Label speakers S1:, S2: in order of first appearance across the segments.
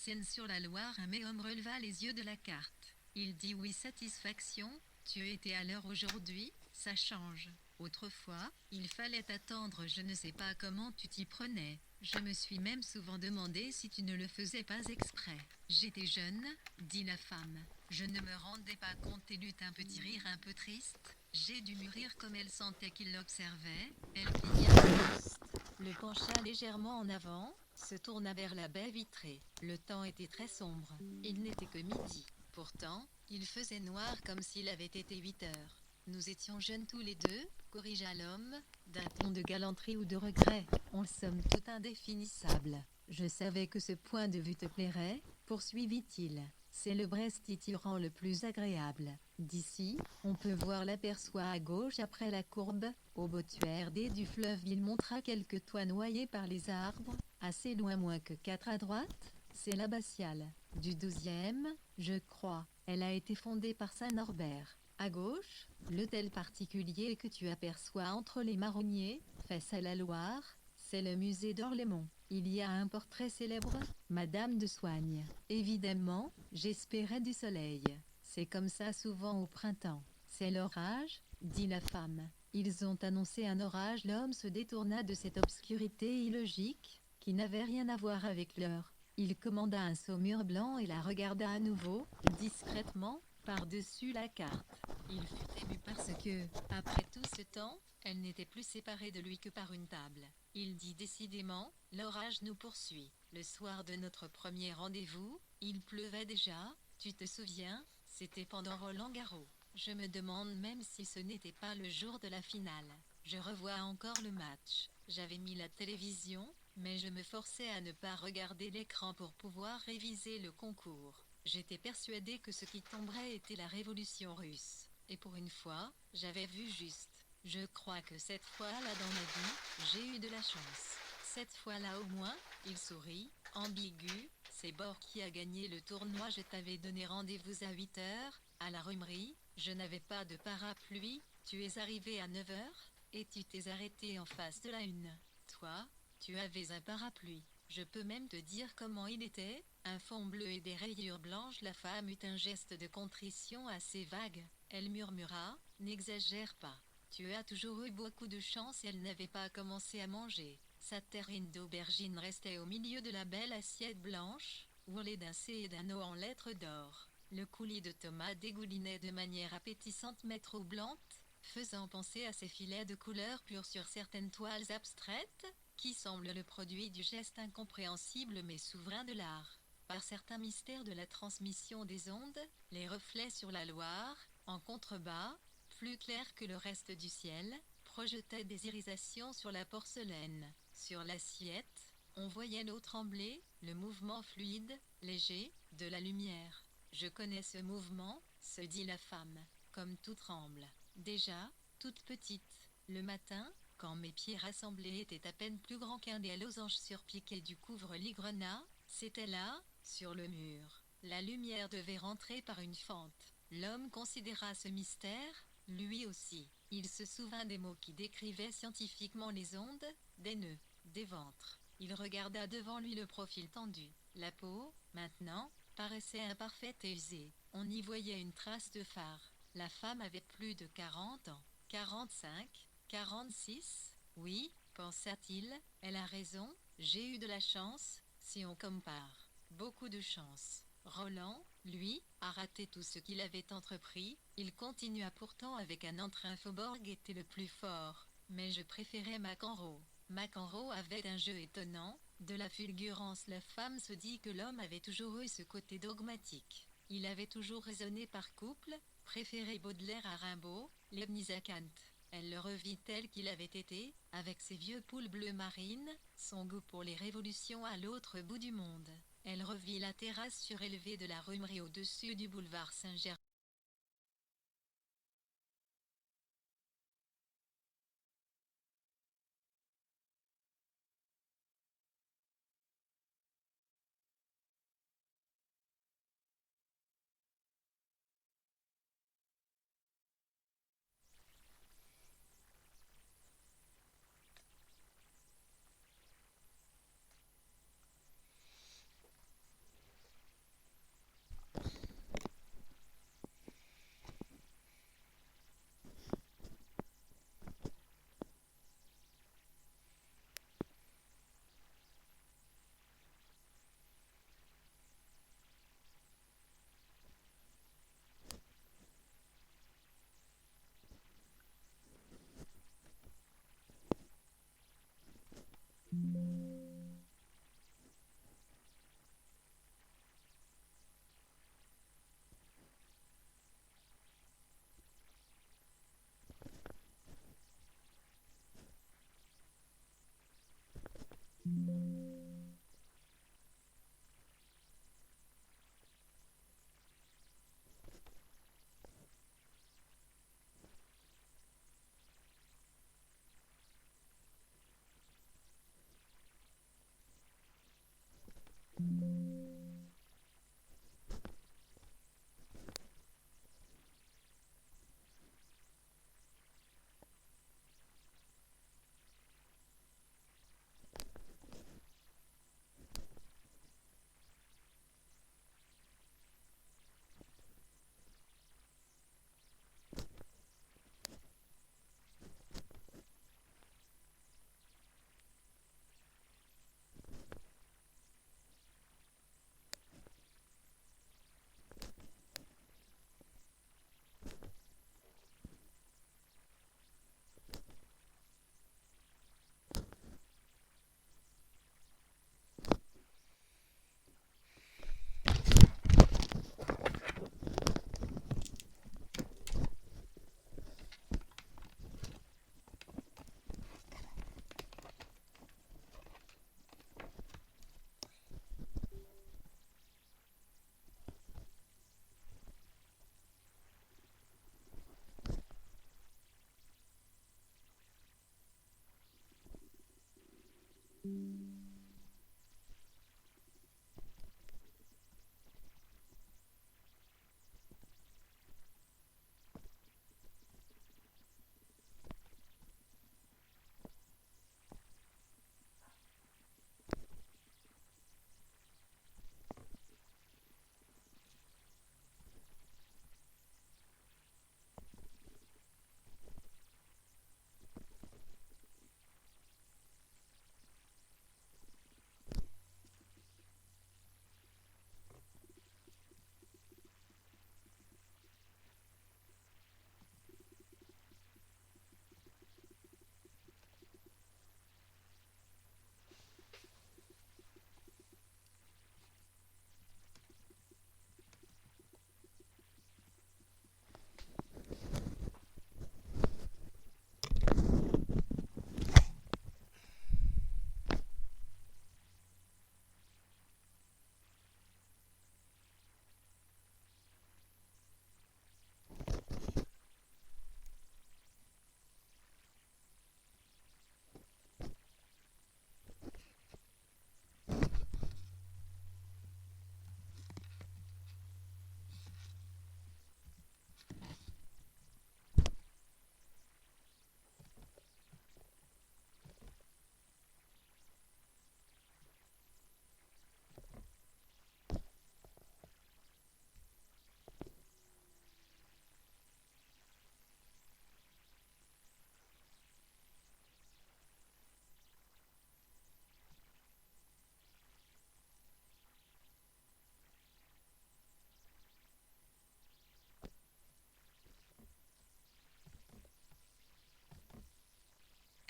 S1: Seine sur la Loire. Un méhomme releva les yeux de la carte. Il dit oui, satisfaction. Tu étais à l'heure aujourd'hui, ça change. Autrefois, il fallait attendre, je ne sais pas comment tu t'y prenais. Je me suis même souvent demandé si tu ne le faisais pas exprès. J'étais jeune, dit la femme. Je ne me rendais pas compte et eut un petit rire un peu triste. J'ai dû mûrir comme elle sentait qu'il l'observait. Elle plia le buste, le pencha légèrement en avant, se tourna vers la baie vitrée. Le temps était très sombre. Il n'était que midi. Pourtant, il faisait noir comme s'il avait été 8 heures. Nous étions jeunes tous les deux, corrigea l'homme, d'un ton de galanterie ou de regret. En somme tout indéfinissable. Je savais que ce point de vue te plairait, poursuivit-il. C'est le Brest titirant le plus agréable. D'ici, on peut voir l'aperçoit à gauche après la courbe, au bottuaire du fleuve. Il montra quelques toits noyés par les arbres, assez loin, moins que 4 à droite. C'est l'abbatiale du 12e, je crois. Elle a été fondée par Saint Norbert. À gauche, l'hôtel particulier que tu aperçois entre les marronniers, face à la Loire, c'est le musée d'Orlémont. Il y a un portrait célèbre, Madame de Soigne. Évidemment, j'espérais du soleil. C'est comme ça souvent au printemps. C'est l'orage, dit la femme. Ils ont annoncé un orage. L'homme se détourna de cette obscurité illogique, qui n'avait rien à voir avec l'heure. Il commanda un saumur blanc et la regarda à nouveau, discrètement, par-dessus la carte. Il fut ému parce que, après tout ce temps, elle n'était plus séparée de lui que par une table. Il dit décidément, l'orage nous poursuit. Le soir de notre premier rendez-vous, il pleuvait déjà, tu te souviens, c'était pendant Roland-Garros. Je me demande même si ce n'était pas le jour de la finale. Je revois encore le match. J'avais mis la télévision, mais je me forçais à ne pas regarder l'écran pour pouvoir réviser le concours. J'étais persuadée que ce qui tomberait était la révolution russe. Et pour une fois, j'avais vu juste. Je crois que cette fois-là dans ma vie, j'ai eu de la chance. Cette fois-là au moins, il sourit, ambigu, c'est Bord qui a gagné le tournoi. Je t'avais donné rendez-vous à 8 heures, à la Rumerie, je n'avais pas de parapluie, tu es arrivé à 9 heures, et tu t'es arrêté en face de la une. Toi, tu avais un parapluie. Je peux même te dire comment il était, un fond bleu et des rayures blanches. La femme eut un geste de contrition assez vague. Elle murmura, n'exagère pas. Tu as toujours eu beaucoup de chance. Elle n'avait pas commencé à manger. Sa terrine d'aubergine restait au milieu de la belle assiette blanche, ourlée d'un C et d'un O en lettres d'or. Le coulis de tomates dégoulinait de manière appétissante mais troublante, faisant penser à ces filets de couleur pure sur certaines toiles abstraites, qui semblent le produit du geste incompréhensible mais souverain de l'art. Par certains mystères de la transmission des ondes, les reflets sur la Loire, en contrebas, plus clairs que le reste du ciel, projetaient des irisations sur la porcelaine. Sur l'assiette, on voyait l'eau trembler, le mouvement fluide, léger, de la lumière. Je connais ce mouvement, se dit la femme, comme tout tremble. Déjà, toute petite, le matin, quand mes pieds rassemblés étaient à peine plus grands qu'un des losanges surpiqués du couvre-lit grenat, c'était là, sur le mur. La lumière devait rentrer par une fente. L'homme considéra ce mystère, lui aussi. Il se souvint des mots qui décrivaient scientifiquement les ondes, des nœuds, des ventres. Il regarda devant lui le profil tendu. La peau, maintenant, paraissait imparfaite et usée. On y voyait une trace de phare. La femme avait plus de 40 ans. 45, 46, oui, pensa-t-il, elle a raison, j'ai eu de la chance, si on compare. Beaucoup de chance. Roland, lui, a raté tout ce qu'il avait entrepris. Il continua pourtant avec un entrain. Faubourg était le plus fort, mais je préférais McEnroe. McEnroe avait un jeu étonnant, de la fulgurance. La femme se dit que l'homme avait toujours eu ce côté dogmatique. Il avait toujours raisonné par couple, préféré Baudelaire à Rimbaud, Leibniz à Kant. Elle le revit tel qu'il avait été, avec ses vieux poules bleues marines, son goût pour les révolutions à l'autre bout du monde. Elle revit la terrasse surélevée de la Rumerie au-dessus du boulevard Saint-Germain.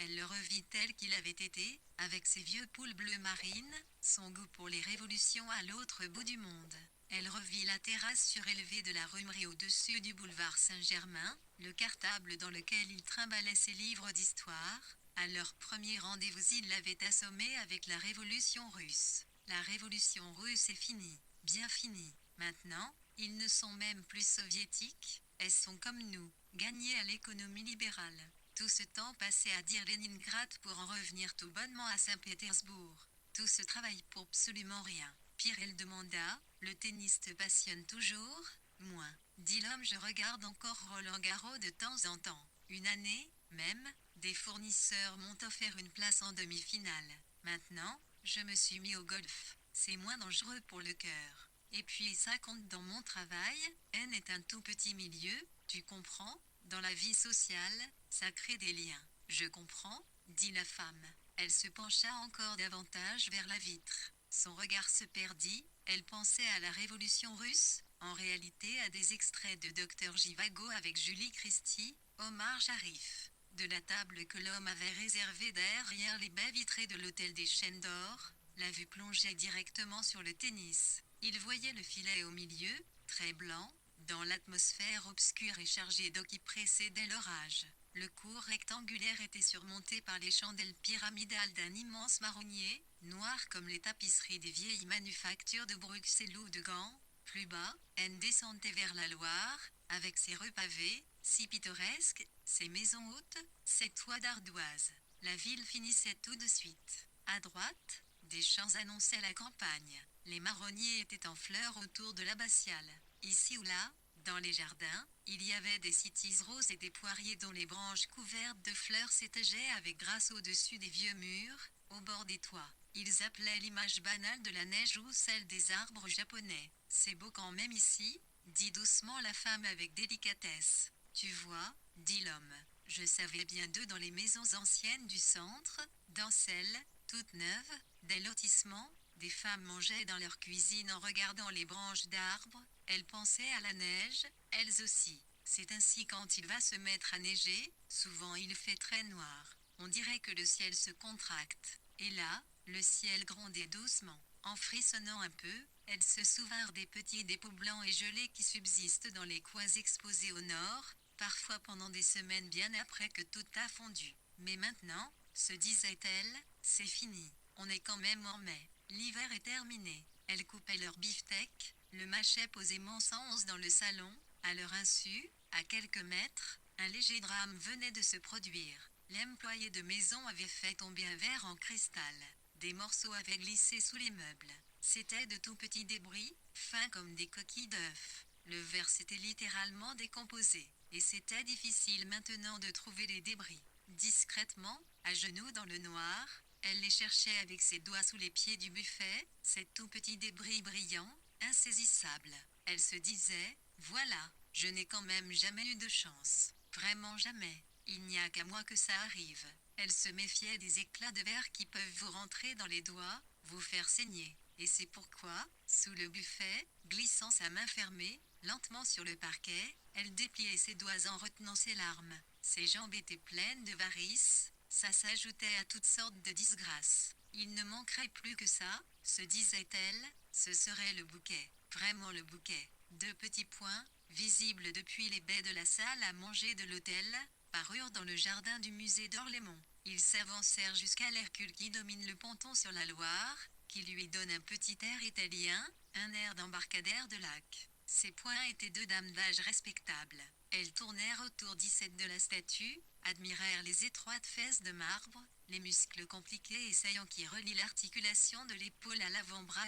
S1: Elle le revit tel qu'il avait été, avec ses vieux poules bleues marines, son goût pour les révolutions à l'autre bout du monde. Elle revit la terrasse surélevée de la Rumerie au-dessus du boulevard Saint-Germain, le cartable dans lequel il trimballait ses livres d'histoire. À leur premier rendez-vous, il l'avait assommé avec la révolution russe. La révolution russe est finie, bien finie. Maintenant, ils ne sont même plus soviétiques, elles sont comme nous, gagnées à l'économie libérale. Tout ce temps passé à dire Leningrad pour en revenir tout bonnement à Saint-Pétersbourg. Tout ce travail pour absolument rien. Pire, elle demanda, le tennis te passionne toujours? Moins. Dit l'homme, je regarde encore Roland-Garros de temps en temps. Une année, même, des fournisseurs m'ont offert une place en demi-finale. Maintenant, je me suis mis au golf. C'est moins dangereux pour le cœur. Et puis ça compte dans mon travail, N est un tout petit milieu, tu comprends? Dans la vie sociale, ça crée des liens. Je comprends, dit la femme. Elle se pencha encore davantage vers la vitre. Son regard se perdit, elle pensait à la révolution russe, en réalité à des extraits de Dr Jivago avec Julie Christie, Omar Sharif. De la table que l'homme avait réservée derrière les baies vitrées de l'hôtel des Chênes d'Or, la vue plongeait directement sur le tennis. Il voyait le filet au milieu, très blanc, dans l'atmosphère obscure et chargée d'eau qui précédait l'orage. Le cours rectangulaire était surmonté par les chandelles pyramidales d'un immense marronnier, noir comme les tapisseries des vieilles manufactures de Bruxelles ou de Gand. Plus bas, elle descendait vers la Loire, avec ses rues pavées, si pittoresques, ses maisons hautes, ses toits d'ardoise. La ville finissait tout de suite. À droite, des champs annonçaient la campagne. Les marronniers étaient en fleurs autour de l'abbatiale. Ici ou là, dans les jardins, il y avait des cytises roses et des poiriers dont les branches couvertes de fleurs s'étageaient avec grâce au-dessus des vieux murs, au bord des toits. Ils appelaient l'image banale de la neige ou celle des arbres japonais. C'est beau quand même ici, dit doucement la femme avec délicatesse. Tu vois, dit l'homme, je savais bien d'eux dans les maisons anciennes du centre, dans celles, toutes neuves, des lotissements. Des femmes mangeaient dans leur cuisine en regardant les branches d'arbres, elles pensaient à la neige, elles aussi. C'est ainsi quand il va se mettre à neiger, souvent il fait très noir. On dirait que le ciel se contracte. Et là, le ciel grondait doucement. En frissonnant un peu, elles se souvinrent des petits dépôts blancs et gelés qui subsistent dans les coins exposés au nord, parfois pendant des semaines bien après que tout a fondu. Mais maintenant, se disait-elle, c'est fini. On est quand même en mai. L'hiver est terminé. Elles coupaient leur beefsteak, le mâchaient posément sans once dans le salon. À leur insu, à quelques mètres, un léger drame venait de se produire. L'employé de maison avait fait tomber un verre en cristal. Des morceaux avaient glissé sous les meubles. C'étaient de tout petits débris, fins comme des coquilles d'œufs. Le verre s'était littéralement décomposé, et c'était difficile maintenant de trouver les débris. Discrètement, à genoux dans le noir, elle les cherchait avec ses doigts sous les pieds du buffet, ces tout petits débris brillants, insaisissables. Elle se disait, voilà, je n'ai quand même jamais eu de chance. Vraiment jamais. Il n'y a qu'à moi que ça arrive. Elle se méfiait des éclats de verre qui peuvent vous rentrer dans les doigts, vous faire saigner. Et c'est pourquoi, sous le buffet, glissant sa main fermée, lentement sur le parquet, elle dépliait ses doigts en retenant ses larmes. Ses jambes étaient pleines de varices, ça s'ajoutait à toutes sortes de disgrâces. Il ne manquerait plus que ça, se disait-elle, ce serait le bouquet, vraiment le bouquet. Deux petits points, visibles depuis les baies de la salle à manger de l'hôtel, parurent dans le jardin du musée d'Orlémont. Ils s'avancèrent jusqu'à l'Hercule qui domine le ponton sur la Loire, qui lui donne un petit air italien, un air d'embarcadère de lac. Ces points étaient deux dames d'âge respectable. Elles tournèrent autour de la statue, admirèrent les étroites fesses de marbre, les muscles compliqués et saillants qui relient l'articulation de l'épaule à l'avant-bras,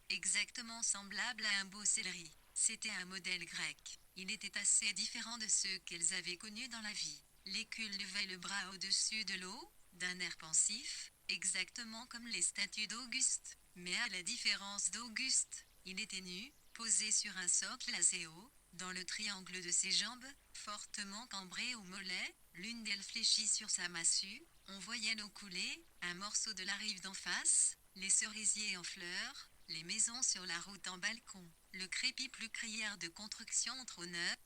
S1: exactement semblable à un beau céleri. C'était un modèle grec. Il était assez différent de ceux qu'elles avaient connus dans la vie. L'écule levait le bras au-dessus de l'eau, d'un air pensif, exactement comme les statues d'Auguste. Mais à la différence d'Auguste, il était nu, posé sur un socle assez haut, dans le triangle de ses jambes, fortement cambrées au mollet, l'une d'elles fléchie sur sa massue. On voyait l'eau couler, un morceau de la rive d'en face, les cerisiers en fleurs, les maisons sur la route en balcon, le crépi plus criard de construction trop neuf,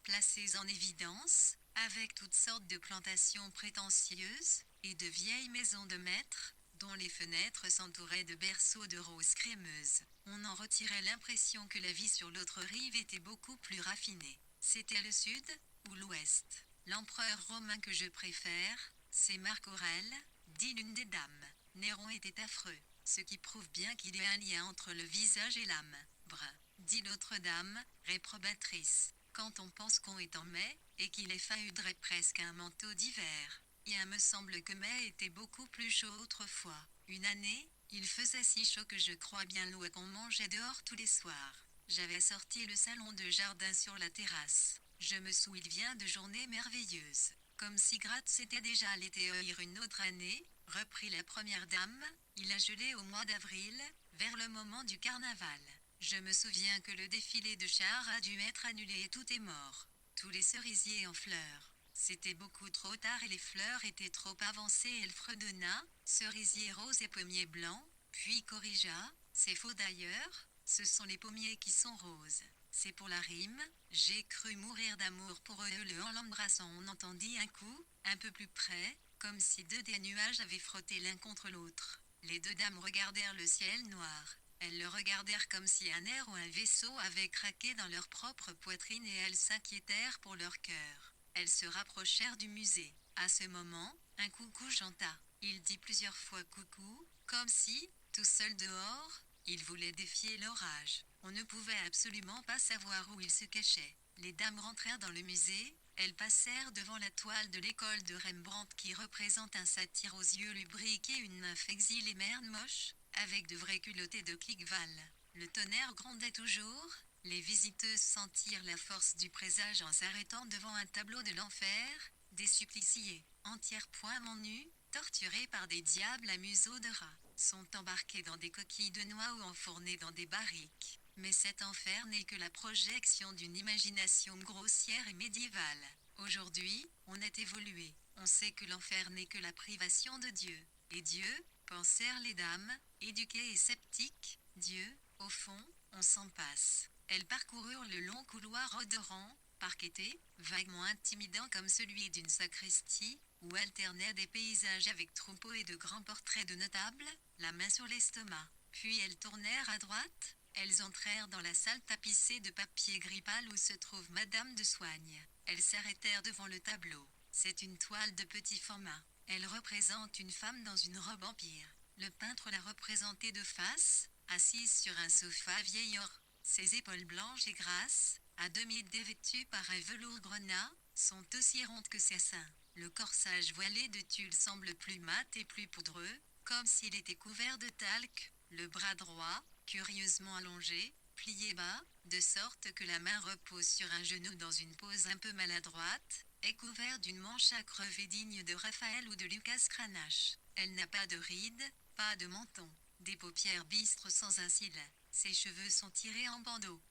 S1: placés en évidence, avec toutes sortes de plantations prétentieuses, et de vieilles maisons de maître, dont les fenêtres s'entouraient de berceaux de roses crémeuses. On en retirait l'impression que la vie sur l'autre rive était beaucoup plus raffinée. C'était le sud, ou l'ouest. L'empereur romain que je préfère, c'est Marc Aurèle, dit l'une des dames. Néron était affreux, ce qui prouve bien qu'il y a un lien entre le visage et l'âme. Brr, dit l'autre dame, réprobatrice. Quand on pense qu'on est en mai, et qu'il effaudrait presque un manteau d'hiver. Il me semble que mai était beaucoup plus chaud autrefois. Une année, il faisait si chaud que je crois bien l'eau qu'on mangeait dehors tous les soirs. J'avais sorti le salon de jardin sur la terrasse. Je me souviens de journées merveilleuses. Comme si gratte s'était déjà allé une autre année, reprit la première dame, il a gelé au mois d'avril, vers le moment du carnaval. Je me souviens que le défilé de chars a dû être annulé et tout est mort. Tous les cerisiers en fleurs. C'était beaucoup trop tard et les fleurs étaient trop avancées. Elle fredonna, cerisier rose et pommier blanc, puis corrigea, c'est faux d'ailleurs, ce sont les pommiers qui sont roses. C'est pour la rime, j'ai cru mourir d'amour pour eux. En l'embrassant on entendit un coup, un peu plus près, comme si deux des nuages avaient frotté l'un contre l'autre. Les deux dames regardèrent le ciel noir. Elles le regardèrent comme si un air ou un vaisseau avait craqué dans leur propre poitrine et elles s'inquiétèrent pour leur cœur. Elles se rapprochèrent du musée. À ce moment, un coucou chanta. Il dit plusieurs fois coucou, comme si, tout seul dehors, il voulait défier l'orage. On ne pouvait absolument pas savoir où il se cachait. Les dames rentrèrent dans le musée, elles passèrent devant la toile de l'école de Rembrandt qui représente un satyre aux yeux lubriques et une nymphe exilée merde moche, avec de vrais culottés de cliqueval. Le tonnerre grondait toujours, les visiteuses sentirent la force du présage en s'arrêtant devant un tableau de l'enfer, des suppliciés, entièrement nus, torturés par des diables à museau de rat, sont embarqués dans des coquilles de noix ou enfournés dans des barriques. Mais cet enfer n'est que la projection d'une imagination grossière et médiévale. Aujourd'hui, on est évolué. On sait que l'enfer n'est que la privation de Dieu. Et Dieu, pensèrent les dames, éduquées et sceptiques, Dieu, au fond, on s'en passe. Elles parcoururent le long couloir odorant, parqueté, vaguement intimidant comme celui d'une sacristie, où alternaient des paysages avec troupeaux et de grands portraits de notables, la main sur l'estomac. Puis elles tournèrent à droite, elles entrèrent dans la salle tapissée de papier gris pâle où se trouve Madame de Soigne. Elles s'arrêtèrent devant le tableau. C'est une toile de petit format. Elle représente une femme dans une robe empire. Le peintre l'a représentée de face, assise sur un sofa vieillard. Ses épaules blanches et grasses, à demi dévêtues par un velours grenat, sont aussi rondes que ses seins. Le corsage voilé de tulle semble plus mat et plus poudreux, comme s'il était couvert de talc. Le bras droit, curieusement allongé, plié bas, de sorte que la main repose sur un genou dans une pose un peu maladroite, est couvert d'une manche à crever digne de Raphaël ou de Lucas Cranach. Elle n'a pas de rides, pas de menton, des paupières bistres sans un cil. Ses cheveux sont tirés en bandeaux.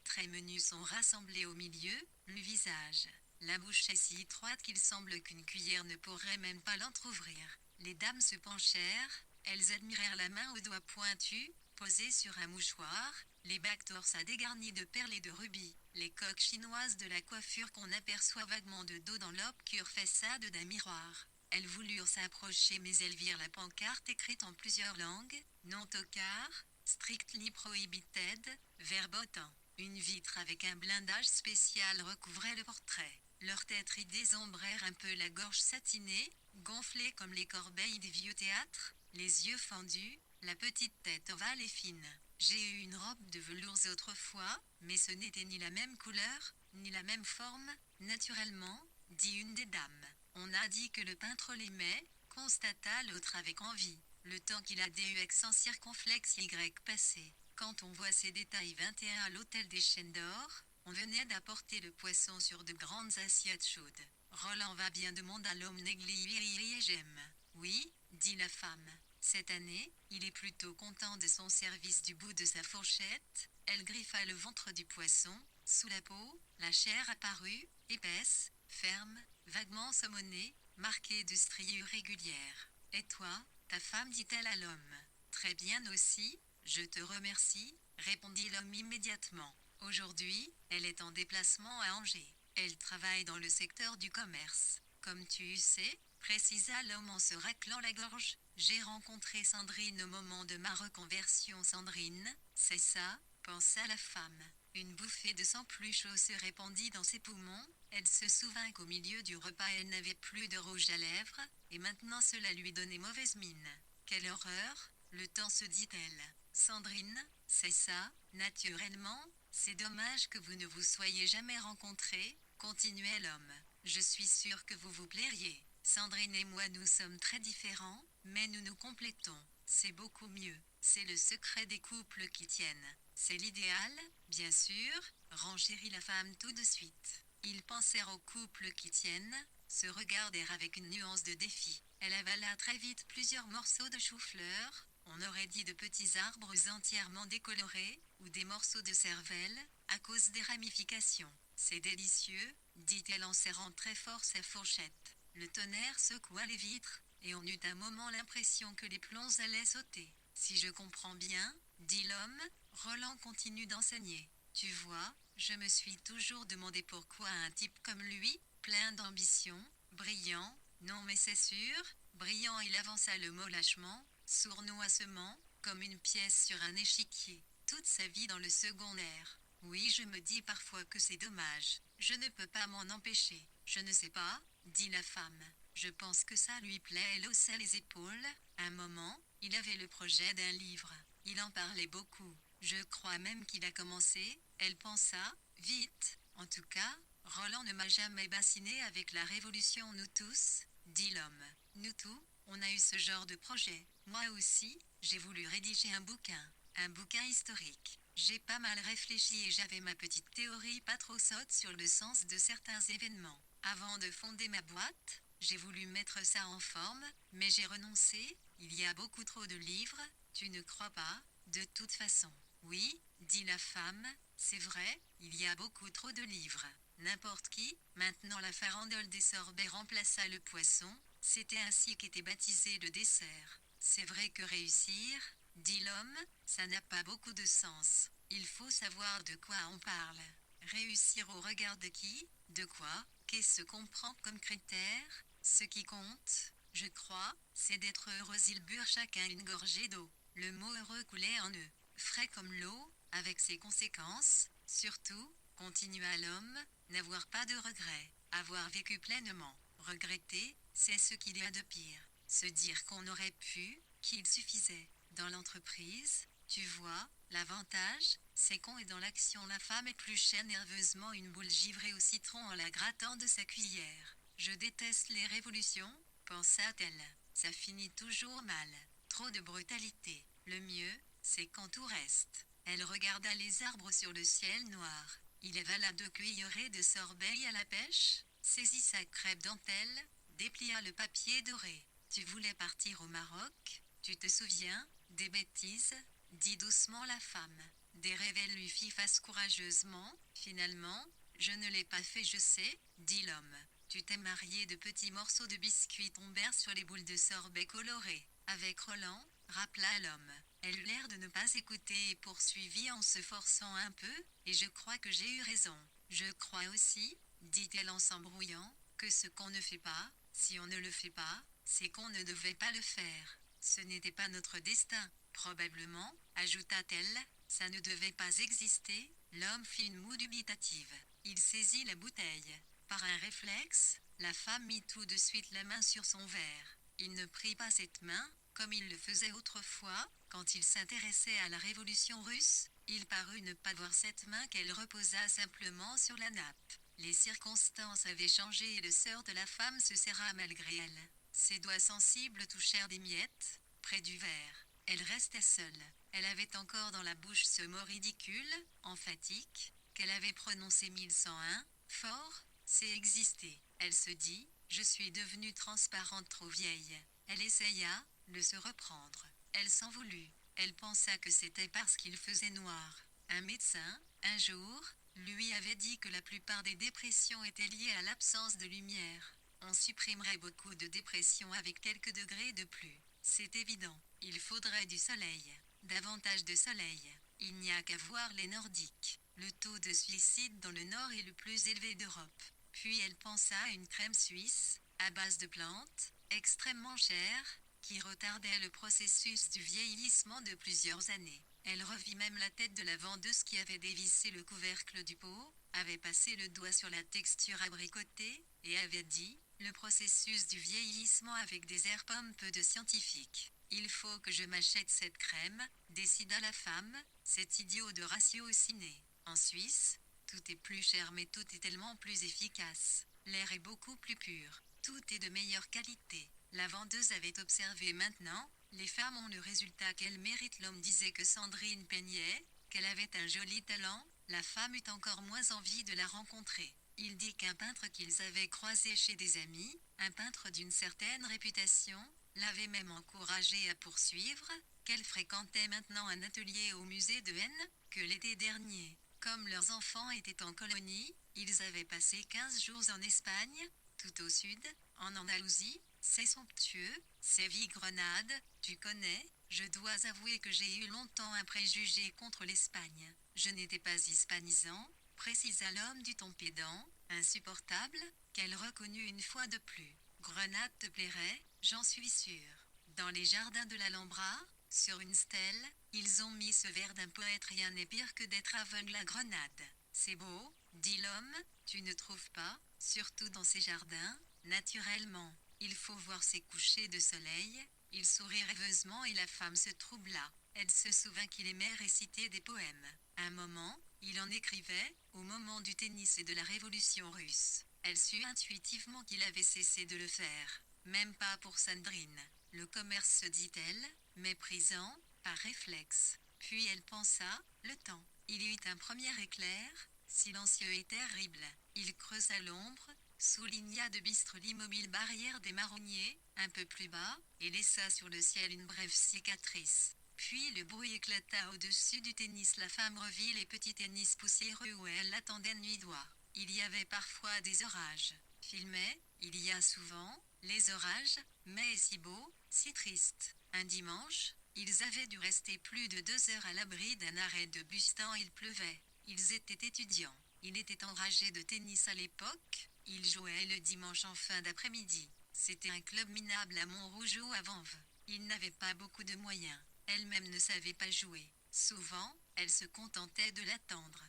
S1: Très menus sont rassemblés au milieu, le visage. La bouche est si étroite qu'il semble qu'une cuillère ne pourrait même pas l'entrouvrir. Les dames se penchèrent, elles admirèrent la main aux doigts pointus, posée sur un mouchoir, les bacs torsades dégarnis de perles et de rubis, les coques chinoises de la coiffure qu'on aperçoit vaguement de dos dans l'obscure façade d'un miroir. Elles voulurent s'approcher mais elles virent la pancarte écrite en plusieurs langues, non tocard, strictly prohibited, verboten. Une vitre avec un blindage spécial recouvrait le portrait. Leurs têtes ridées ombrèrent un peu la gorge satinée, gonflée comme les corbeilles des vieux théâtres, les yeux fendus, la petite tête ovale et fine. J'ai eu une robe de velours autrefois, mais ce n'était ni la même couleur, ni la même forme, naturellement, dit une des dames. On a dit que le peintre l'aimait, constata l'autre avec envie. Le temps qu'il a DUX sans circonflexe Y passé. Quand on voit ces détails 21 à l'hôtel des Chaînes d'Or, on venait d'apporter le poisson sur de grandes assiettes chaudes. Roland va bien demanda l'homme négligé et j'aime. Oui, dit la femme. Cette année, il est plutôt content de son service du bout de sa fourchette. Elle griffa le ventre du poisson. Sous la peau, la chair apparut, épaisse, ferme, vaguement saumonée, marquée de striures régulières. Et toi, ta femme dit-elle à l'homme. Très bien aussi, je te remercie, répondit l'homme immédiatement. Aujourd'hui, elle est en déplacement à Angers. Elle travaille dans le secteur du commerce. Comme tu sais, précisa l'homme en se raclant la gorge, j'ai rencontré Sandrine au moment de ma reconversion. Sandrine, c'est ça, pensa la femme. Une bouffée de sang plus chaud se répandit dans ses poumons. Elle se souvint qu'au milieu du repas elle n'avait plus de rouge à lèvres, et maintenant cela lui donnait mauvaise mine. Quelle horreur, le temps se dit-elle. Sandrine, c'est ça, naturellement, c'est dommage que vous ne vous soyez jamais rencontrés, continuait l'homme. Je suis sûr que vous vous plairiez. Sandrine et moi nous sommes très différents, mais nous nous complétons. C'est beaucoup mieux. C'est le secret des couples qui tiennent. C'est l'idéal, bien sûr, renchérit la femme tout de suite. Ils pensèrent aux couples qui tiennent, se regardèrent avec une nuance de défi. Elle avala très vite plusieurs morceaux de chou-fleur, on aurait dit de petits arbres entièrement décolorés, ou des morceaux de cervelle, à cause des ramifications. C'est délicieux, dit-elle en serrant très fort sa fourchette. Le tonnerre secoua les vitres, et on eut un moment l'impression que les plombs allaient sauter. Si je comprends bien, dit l'homme, Roland continue d'enseigner. Tu vois, je me suis toujours demandé pourquoi un type comme lui, plein d'ambition, brillant, non mais c'est sûr, brillant il avança le mot lâchement, sournoisement, comme une pièce sur un échiquier, toute sa vie dans le secondaire. Oui, je me dis parfois que c'est dommage, je ne peux pas m'en empêcher. Je ne sais pas, dit la femme. Je pense que ça lui plaît. Elle haussa les épaules. Un moment, il avait le projet d'un livre. Il en parlait beaucoup. Je crois même qu'il a commencé. Elle pensa, vite. En tout cas, Roland ne m'a jamais bassiné avec la révolution. Nous tous, dit l'homme. Nous tous, on a eu ce genre de projet. Moi aussi, j'ai voulu rédiger un bouquin. Un bouquin historique. J'ai pas mal réfléchi et j'avais ma petite théorie pas trop sotte sur le sens de certains événements. Avant de fonder ma boîte, j'ai voulu mettre ça en forme, mais j'ai renoncé, il y a beaucoup trop de livres, tu ne crois pas? De toute façon. Oui, dit la femme, c'est vrai, il y a beaucoup trop de livres. N'importe qui, maintenant la farandole des sorbets remplaça le poisson, c'était ainsi qu'était baptisé le dessert. C'est vrai que réussir, dit l'homme, ça n'a pas beaucoup de sens. Il faut savoir de quoi on parle. Réussir au regard de qui? De quoi? Qu'est-ce qu'on prend comme critère? Ce qui compte, je crois, c'est d'être heureux. Ils burent chacun une gorgée d'eau. Le mot heureux coulait en eux, frais comme l'eau, avec ses conséquences, surtout, continua l'homme, n'avoir pas de regrets, avoir vécu pleinement. Regretter, c'est ce qu'il y a de pire. Se dire qu'on aurait pu, qu'il suffisait. Dans l'entreprise, tu vois, l'avantage, c'est qu'on est dans l'action. La femme épluchait nerveusement une boule givrée au citron en la grattant de sa cuillère. Je déteste les révolutions, pensa-t-elle. Ça finit toujours mal. Trop de brutalité. Le mieux, c'est quand tout reste. Elle regarda les arbres sur le ciel noir. Il avala 2 cuillerées de sorbet à la pêche, saisit sa crêpe dentelle, déplia le papier doré. Tu voulais partir au Maroc? Tu te souviens? Des bêtises, dit doucement la femme. Des rêves. Elle lui fit face courageusement. Finalement, je ne l'ai pas fait, je sais, dit l'homme. Tu t'es marié. De petits morceaux de biscuits tombèrent sur les boules de sorbet colorées. Avec Roland, rappela l'homme. Elle eut l'air de ne pas écouter et poursuivit en se forçant un peu, et je crois que j'ai eu raison. Je crois aussi, dit-elle en s'embrouillant, que ce qu'on ne fait pas, si on ne le fait pas, c'est qu'on ne devait pas le faire. Ce n'était pas notre destin, probablement, ajouta-t-elle, ça ne devait pas exister. L'homme fit une moue dubitative. Il saisit la bouteille. Par un réflexe, la femme mit tout de suite la main sur son verre. Il ne prit pas cette main, comme il le faisait autrefois, quand il s'intéressait à la révolution russe. Il parut ne pas voir cette main qu'elle reposa simplement sur la nappe. Les circonstances avaient changé et le sœur de la femme se serra malgré elle. Ses doigts sensibles touchèrent des miettes, près du verre. Elle restait seule. Elle avait encore dans la bouche ce mot ridicule, emphatique, qu'elle avait prononcé 1101, fort, c'est exister. Elle se dit, je suis devenue transparente, trop vieille. Elle essaya de se reprendre. Elle s'en voulut. Elle pensa que c'était parce qu'il faisait noir. Un médecin, un jour, lui avait dit que la plupart des dépressions étaient liées à l'absence de lumière. On supprimerait beaucoup de dépressions avec quelques degrés de plus. C'est évident. Il faudrait du soleil. Davantage de soleil. Il n'y a qu'à voir les Nordiques. Le taux de suicide dans le Nord est le plus élevé d'Europe. Puis elle pensa à une crème suisse, à base de plantes, extrêmement chère, qui retardait le processus du vieillissement de plusieurs années. Elle revit même la tête de la vendeuse qui avait dévissé le couvercle du pot, avait passé le doigt sur la texture abricotée, et avait dit « Le processus du vieillissement avec des herbes un peu de scientifique. Il faut que je m'achète cette crème, décida la femme, cet idiot de ratiociné. En Suisse, tout est plus cher mais tout est tellement plus efficace. L'air est beaucoup plus pur. Tout est de meilleure qualité. » La vendeuse avait observé maintenant, les femmes ont le résultat qu'elles méritent. L'homme disait que Sandrine peignait, qu'elle avait un joli talent, la femme eut encore moins envie de la rencontrer. Il dit qu'un peintre qu'ils avaient croisé chez des amis, un peintre d'une certaine réputation, l'avait même encouragée à poursuivre, qu'elle fréquentait maintenant un atelier au musée de Haine, que l'été dernier, comme leurs enfants étaient en colonie, ils avaient passé 15 jours en Espagne, tout au sud, en Andalousie. C'est somptueux, c'est Grenade, tu connais, je dois avouer que j'ai eu longtemps un préjugé contre l'Espagne. Je n'étais pas hispanisant, précisa l'homme du ton pédant, insupportable, qu'elle reconnut une fois de plus. Grenade te plairait, j'en suis sûre. Dans les jardins de l'Alhambra, sur une stèle, ils ont mis ce vers d'un poète. Rien n'est pire que d'être aveugle à Grenade. C'est beau, dit l'homme, tu ne trouves pas, surtout dans ces jardins, naturellement. Il faut voir ces couchers de soleil. Il sourit rêveusement et la femme se troubla. Elle se souvint qu'il aimait réciter des poèmes. Un moment, il en écrivait, au moment du tennis et de la révolution russe. Elle sut intuitivement qu'il avait cessé de le faire. Même pas pour Sandrine. Le commerce, se dit-elle, méprisant, par réflexe. Puis elle pensa, le temps. Il y eut un premier éclair, silencieux et terrible. Il creusa l'ombre, souligna de bistre l'immobile barrière des marronniers, un peu plus bas, et laissa sur le ciel une brève cicatrice. Puis le bruit éclata au-dessus du tennis. La femme revit les petits tennis poussiéreux où elle attendait nuit doigt. Il y avait parfois des orages. Filmait, il y a souvent, les orages, mais est si beau, si triste. Un dimanche, ils avaient dû rester plus de 2 heures à l'abri d'un arrêt de bus tant il pleuvait. Ils étaient étudiants. Il était enragé de tennis à l'époque. Il jouait le dimanche en fin d'après-midi. C'était un club minable à Montrouge ou à Vanves. Il n'avait pas beaucoup de moyens. Elle-même ne savait pas jouer. Souvent, elle se contentait de l'attendre.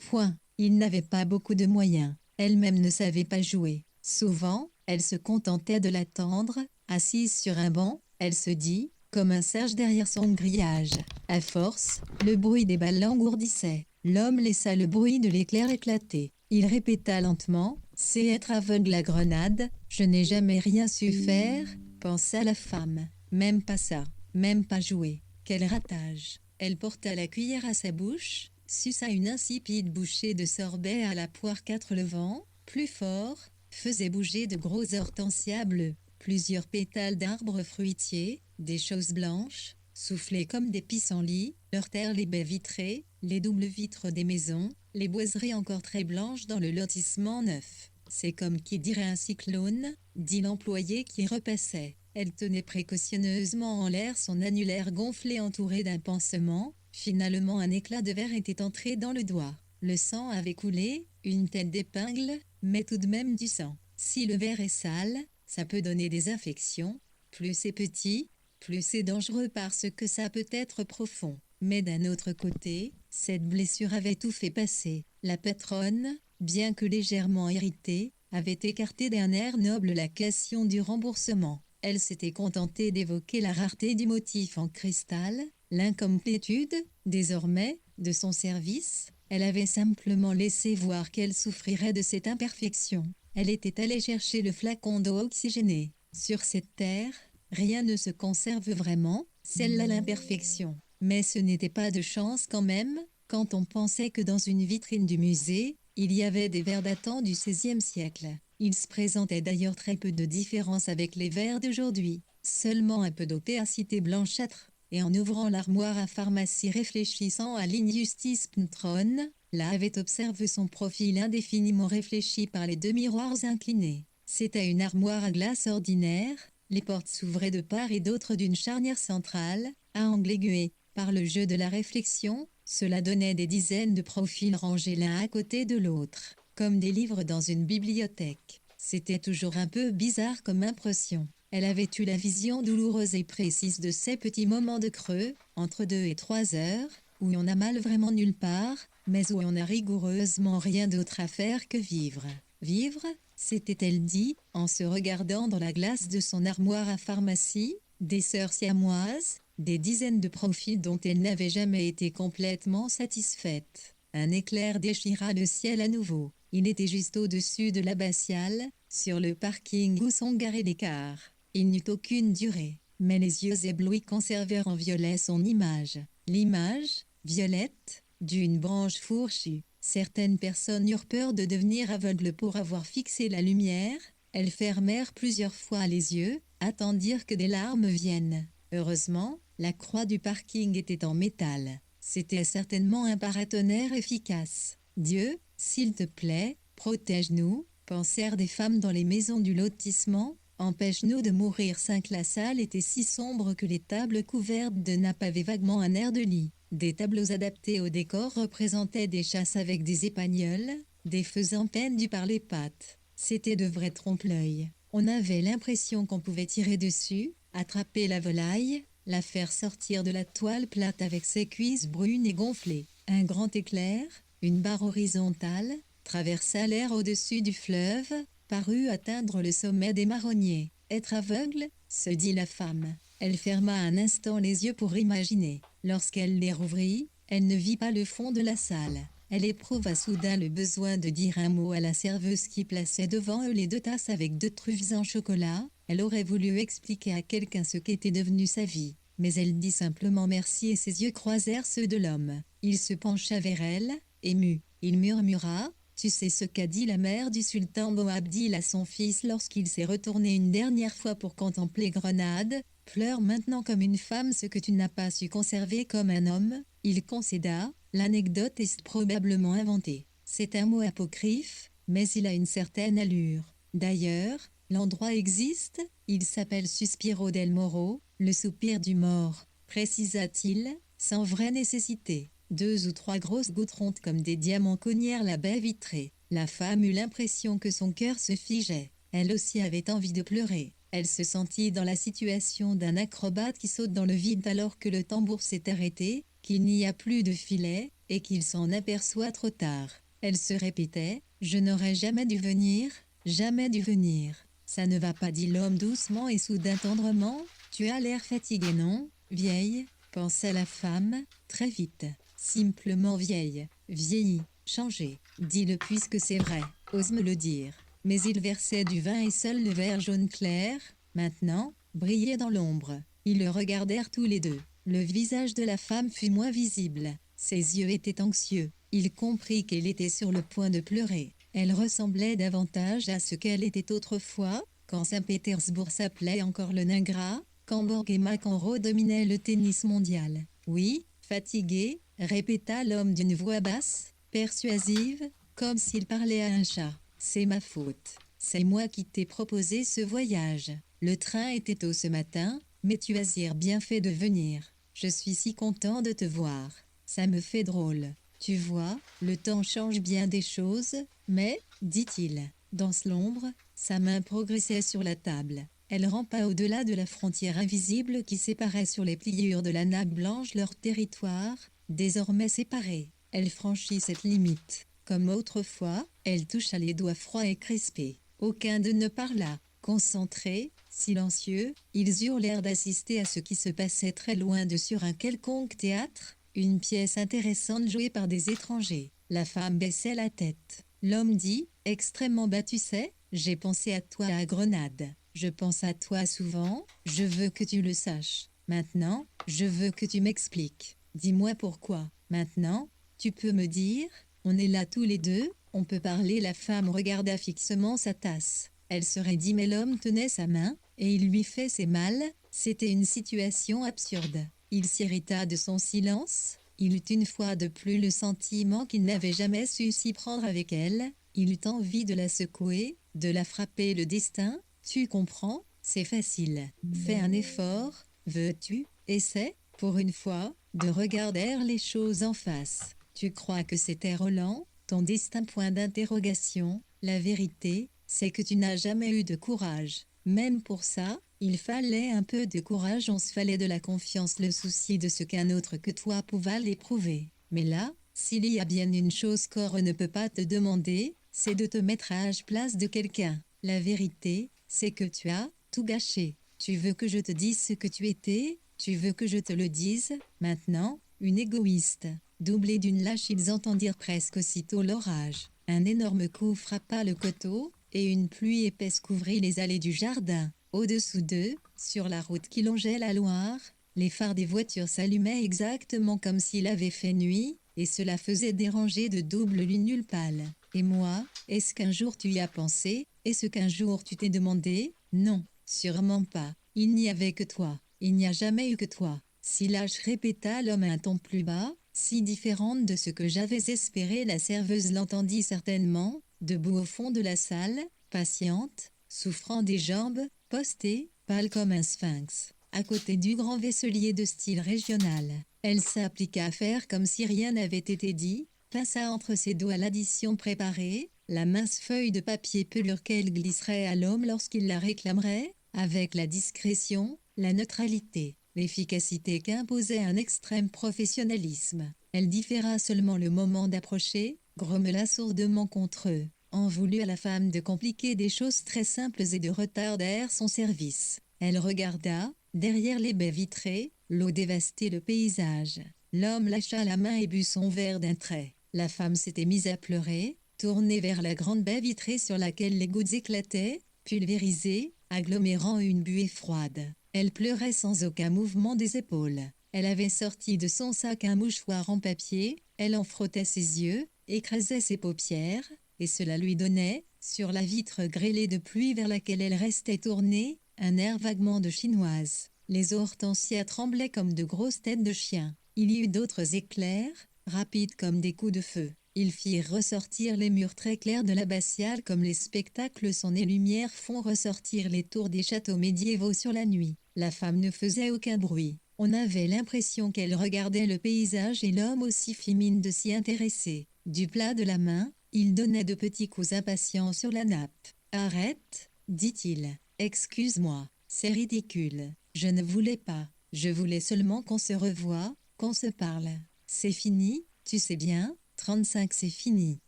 S1: Point. Il n'avait pas beaucoup de moyens. Elle-même ne savait pas jouer. Souvent, elle se contentait de l'attendre, assise sur un banc, elle se dit, comme un sage derrière son grillage. À force, le bruit des balles l'engourdissait. L'homme laissa le bruit de l'éclair éclater. Il répéta lentement, c'est être aveugle à Grenade, je n'ai jamais rien su faire, pensa la femme. Même pas ça, même pas jouer. Quel ratage. Elle porta la cuillère à sa bouche, suça une insipide bouchée de sorbet à la poire. 4 le vent, plus fort, faisait bouger de gros hortensias bleus, plusieurs pétales d'arbres fruitiers, des choses blanches, soufflaient comme des pissenlits, heurtèrent les baies vitrées, les doubles vitres des maisons, les boiseries encore très blanches dans le lotissement neuf. C'est comme qui dirait un cyclone, dit l'employé qui repassait. Elle tenait précautionneusement en l'air son annulaire gonflé entouré d'un pansement. Finalement un éclat de verre était entré dans le doigt. Le sang avait coulé, une tête d'épingle, mais tout de même du sang. Si le verre est sale, ça peut donner des infections. Plus c'est petit, plus c'est dangereux parce que ça peut être profond. Mais d'un autre côté, cette blessure avait tout fait passer. La patronne, bien que légèrement irritée, avait écarté d'un air noble la question du remboursement. Elle s'était contentée d'évoquer la rareté du motif en cristal, l'incomplétude, désormais, de son service. Elle avait simplement laissé voir qu'elle souffrirait de cette imperfection. Elle était allée chercher le flacon d'eau oxygénée. Sur cette terre, rien ne se conserve vraiment, celle-là l'imperfection. Mais ce n'était pas de chance quand même, quand on pensait que dans une vitrine du musée, il y avait des verres datant du XVIe siècle. Il se présentait d'ailleurs très peu de différence avec les verres d'aujourd'hui, seulement un peu d'opacité blanchâtre. Et en ouvrant l'armoire à pharmacie réfléchissant à l'Injustice Pntron, là avait observé son profil indéfiniment réfléchi par les deux miroirs inclinés. C'était une armoire à glace ordinaire, les portes s'ouvraient de part et d'autre d'une charnière centrale, à angle aiguë. Par le jeu de la réflexion, cela donnait des dizaines de profils rangés l'un à côté de l'autre, comme des livres dans une bibliothèque. C'était toujours un peu bizarre comme impression. Elle avait eu la vision douloureuse et précise de ces petits moments de creux, entre 2 et 3 heures, où on n'a mal vraiment nulle part, mais où on n'a rigoureusement rien d'autre à faire que vivre. Vivre, s'était-elle dit, en se regardant dans la glace de son armoire à pharmacie, des sœurs siamoises, des dizaines de profils dont elle n'avait jamais été complètement satisfaite. Un éclair déchira le ciel à nouveau. Il était juste au-dessus de l'abbatiale, sur le parking où sont garés les cars. Il n'eut aucune durée, mais les yeux éblouis conservèrent en violet son image. L'image, violette, d'une branche fourchue. Certaines personnes eurent peur de devenir aveugles pour avoir fixé la lumière. Elles fermèrent plusieurs fois les yeux, attendirent que des larmes viennent. Heureusement, la croix du parking était en métal. C'était certainement un paratonnerre efficace. Dieu, s'il te plaît, protège-nous, pensèrent des femmes dans les maisons du lotissement. Empêche-nous de mourir. La salle était si sombre que les tables couvertes de nappes avaient vaguement un air de lit. Des tableaux adaptés au décor représentaient des chasses avec des épagnols, des faisans pendus par les pattes. C'était de vrais trompe-l'œil. On avait l'impression qu'on pouvait tirer dessus, attraper la volaille, la faire sortir de la toile plate avec ses cuisses brunes et gonflées. Un grand éclair, une barre horizontale, traversa l'air au-dessus du fleuve, parut atteindre le sommet des marronniers. Être aveugle, se dit la femme. Elle ferma un instant les yeux pour imaginer. Lorsqu'elle les rouvrit, elle ne vit pas le fond de la salle. Elle éprouva soudain le besoin de dire un mot à la serveuse qui plaçait devant eux les 2 tasses avec 2 truffes en chocolat. Elle aurait voulu expliquer à quelqu'un ce qu'était devenue sa vie. Mais elle dit simplement merci et ses yeux croisèrent ceux de l'homme. Il se pencha vers elle, ému. Il murmura: « Tu sais ce qu'a dit la mère du sultan Boabdil à son fils lorsqu'il s'est retourné une dernière fois pour contempler Grenade? Pleure maintenant comme une femme ce que tu n'as pas su conserver comme un homme. » Il concéda. L'anecdote est probablement inventée. C'est un mot apocryphe, mais il a une certaine allure. D'ailleurs, l'endroit existe, il s'appelle Suspiro del Moro, le soupir du mort, précisa-t-il, sans vraie nécessité. 2 ou 3 grosses gouttes rondes comme des diamants cognèrent la baie vitrée. La femme eut l'impression que son cœur se figeait. Elle aussi avait envie de pleurer. Elle se sentit dans la situation d'un acrobate qui saute dans le vide alors que le tambour s'est arrêté, qu'il n'y a plus de filet, et qu'il s'en aperçoit trop tard. Elle se répétait: « Je n'aurais jamais dû venir, jamais dû venir. » « Ça ne va pas, dit l'homme doucement et soudain tendrement. Tu as l'air fatiguée, non, vieille ?» pensa la femme, très vite. Simplement vieille, vieillie, changée. Dis-le puisque c'est vrai, ose me le dire. Mais il versait du vin et seul le verre jaune clair, maintenant, brillait dans l'ombre. Ils le regardèrent tous les deux. Le visage de la femme fut moins visible. Ses yeux étaient anxieux. Il comprit qu'elle était sur le point de pleurer. Elle ressemblait davantage à ce qu'elle était autrefois, quand Saint-Pétersbourg s'appelait encore le Ningra, quand Borg et McEnroe dominaient le tennis mondial. Oui, fatigué, répéta l'homme d'une voix basse, persuasive, comme s'il parlait à un chat. c'est ma faute. C'est moi qui t'ai proposé ce voyage. Le train était tôt ce matin, mais tu as bien fait de venir. Je suis si content de te voir. Ça me fait drôle. Tu vois, le temps change bien des choses, mais, dit-il, dans l'ombre, sa main progressait sur la table. Elle rampa au-delà de la frontière invisible qui séparait sur les pliures de la nappe blanche leur territoire, désormais séparé. Elle franchit cette limite. Comme autrefois, elle toucha les doigts froids et crispés. Aucun d'eux ne parla. Concentrés, silencieux, ils eurent l'air d'assister à ce qui se passait très loin de sur un quelconque théâtre, une pièce intéressante jouée par des étrangers. La femme baissait la tête. L'homme dit, extrêmement bas, tu sais, j'ai pensé à toi à Grenade. Je pense à toi souvent, je veux que tu le saches. Maintenant, je veux que tu m'expliques. Dis-moi pourquoi. Maintenant, tu peux me dire, on est là tous les deux, on peut parler. La femme regarda fixement sa tasse. Elle serait dit mais l'homme tenait sa main, et il lui faisait mal, c'était une situation absurde. Il s'irrita de son silence, il eut une fois de plus le sentiment qu'il n'avait jamais su s'y prendre avec elle, il eut envie de la secouer, de la frapper. Le destin, tu comprends, c'est facile. Fais un effort, veux-tu, essaie, pour une fois, de regarder les choses en face. Tu crois que c'était Roland, ton destin? Point d'interrogation. La vérité, c'est que tu n'as jamais eu de courage. Même pour ça, il fallait un peu de courage, on se fallait de la confiance, le souci de ce qu'un autre que toi pouvait l'éprouver. Mais là, s'il y a bien une chose qu'Or ne peut pas te demander, c'est de te mettre à la place de quelqu'un. La vérité, c'est que tu as tout gâché. Tu veux que je te dise ce que tu étais? Tu veux que je te le dise, maintenant? Une égoïste. Doublée d'une lâche, ils entendirent presque aussitôt l'orage. Un énorme coup frappa le coteau, et une pluie épaisse couvrit les allées du jardin. Au-dessous d'eux, sur la route qui longeait la Loire, les phares des voitures s'allumaient exactement comme s'il avait fait nuit, et cela faisait déranger de double lune pâle. Et moi, est-ce qu'un jour tu y as pensé? Est-ce qu'un jour tu t'es demandé? Non, sûrement pas. Il n'y avait que toi. Il n'y a jamais eu que toi. Si lâche, répéta l'homme à un ton plus bas, si différente de ce que j'avais espéré. La serveuse l'entendit certainement, debout au fond de la salle, patiente, souffrant des jambes, postée, pâle comme un sphinx, à côté du grand vaisselier de style régional. Elle s'appliqua à faire comme si rien n'avait été dit, passa entre ses doigts l'addition préparée, la mince feuille de papier pelure qu'elle glisserait à l'homme lorsqu'il la réclamerait, avec la discrétion, la neutralité, l'efficacité qu'imposait un extrême professionnalisme. Elle différa seulement le moment d'approcher, grommela sourdement contre eux, en voulut à la femme de compliquer des choses très simples et de retarder son service. Elle regarda, derrière les baies vitrées, l'eau dévastait le paysage. L'homme lâcha la main et but son verre d'un trait. La femme s'était mise à pleurer, tournée vers la grande baie vitrée sur laquelle les gouttes éclataient, pulvérisées, agglomérant une buée froide. Elle pleurait sans aucun mouvement des épaules. Elle avait sorti de son sac un mouchoir en papier, elle en frottait ses yeux, écrasait ses paupières, et cela lui donnait, sur la vitre grêlée de pluie vers laquelle elle restait tournée, un air vaguement de chinoise. Les hortensias tremblaient comme de grosses têtes de chiens. Il y eut d'autres éclairs, rapides comme des coups de feu. Ils firent ressortir les murs très clairs de l'abbatiale comme les spectacles son et lumière font ressortir les tours des châteaux médiévaux sur la nuit. La femme ne faisait aucun bruit. On avait l'impression qu'elle regardait le paysage et l'homme aussi fit mine de s'y intéresser. Du plat de la main, il donnait de petits coups impatients sur la nappe. « Arrête, dit-il. Excuse-moi, c'est ridicule. Je ne voulais pas. Je voulais seulement qu'on se revoie, qu'on se parle. C'est fini, tu sais bien, 35 c'est fini.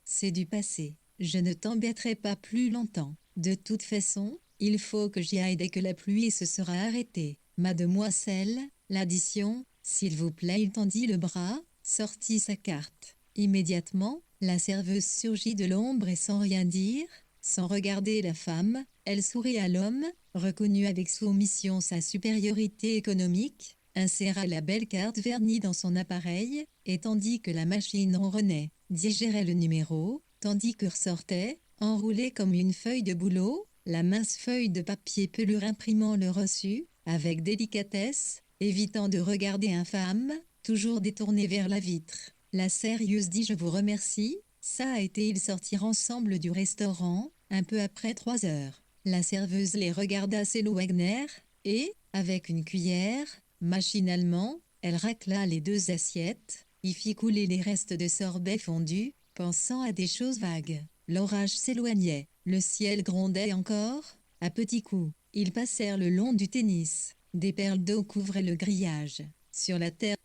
S1: C'est du passé. Je ne t'embêterai pas plus longtemps. De toute façon, il faut que j'y aille dès que la pluie se sera arrêtée. Mademoiselle, l'addition, s'il vous plaît. Il tendit le bras, sortit sa carte. Immédiatement, la serveuse surgit de l'ombre et sans rien dire, sans regarder la femme, elle sourit à l'homme, reconnut avec soumission sa supériorité économique, inséra la belle carte vernie dans son appareil, et tandis que la machine ronronnait, digérait le numéro, tandis que ressortait, enroulée comme une feuille de bouleau, la mince feuille de papier pelure imprimant le reçu, avec délicatesse, évitant de regarder infâme, toujours détournée vers la vitre. La sérieuse dit « Je vous remercie,
S2: Ça a été, ils sortirent ensemble du restaurant, un peu après 3 heures. La serveuse les regarda s'éloigner, et, avec une cuillère, machinalement, elle racla les 2 assiettes, y fit couler les restes de sorbet fondu, pensant à des choses vagues. L'orage s'éloignait, le ciel grondait encore, à petits coups. Ils passèrent le long du tennis. Des perles d'eau couvraient le grillage. Sur la terre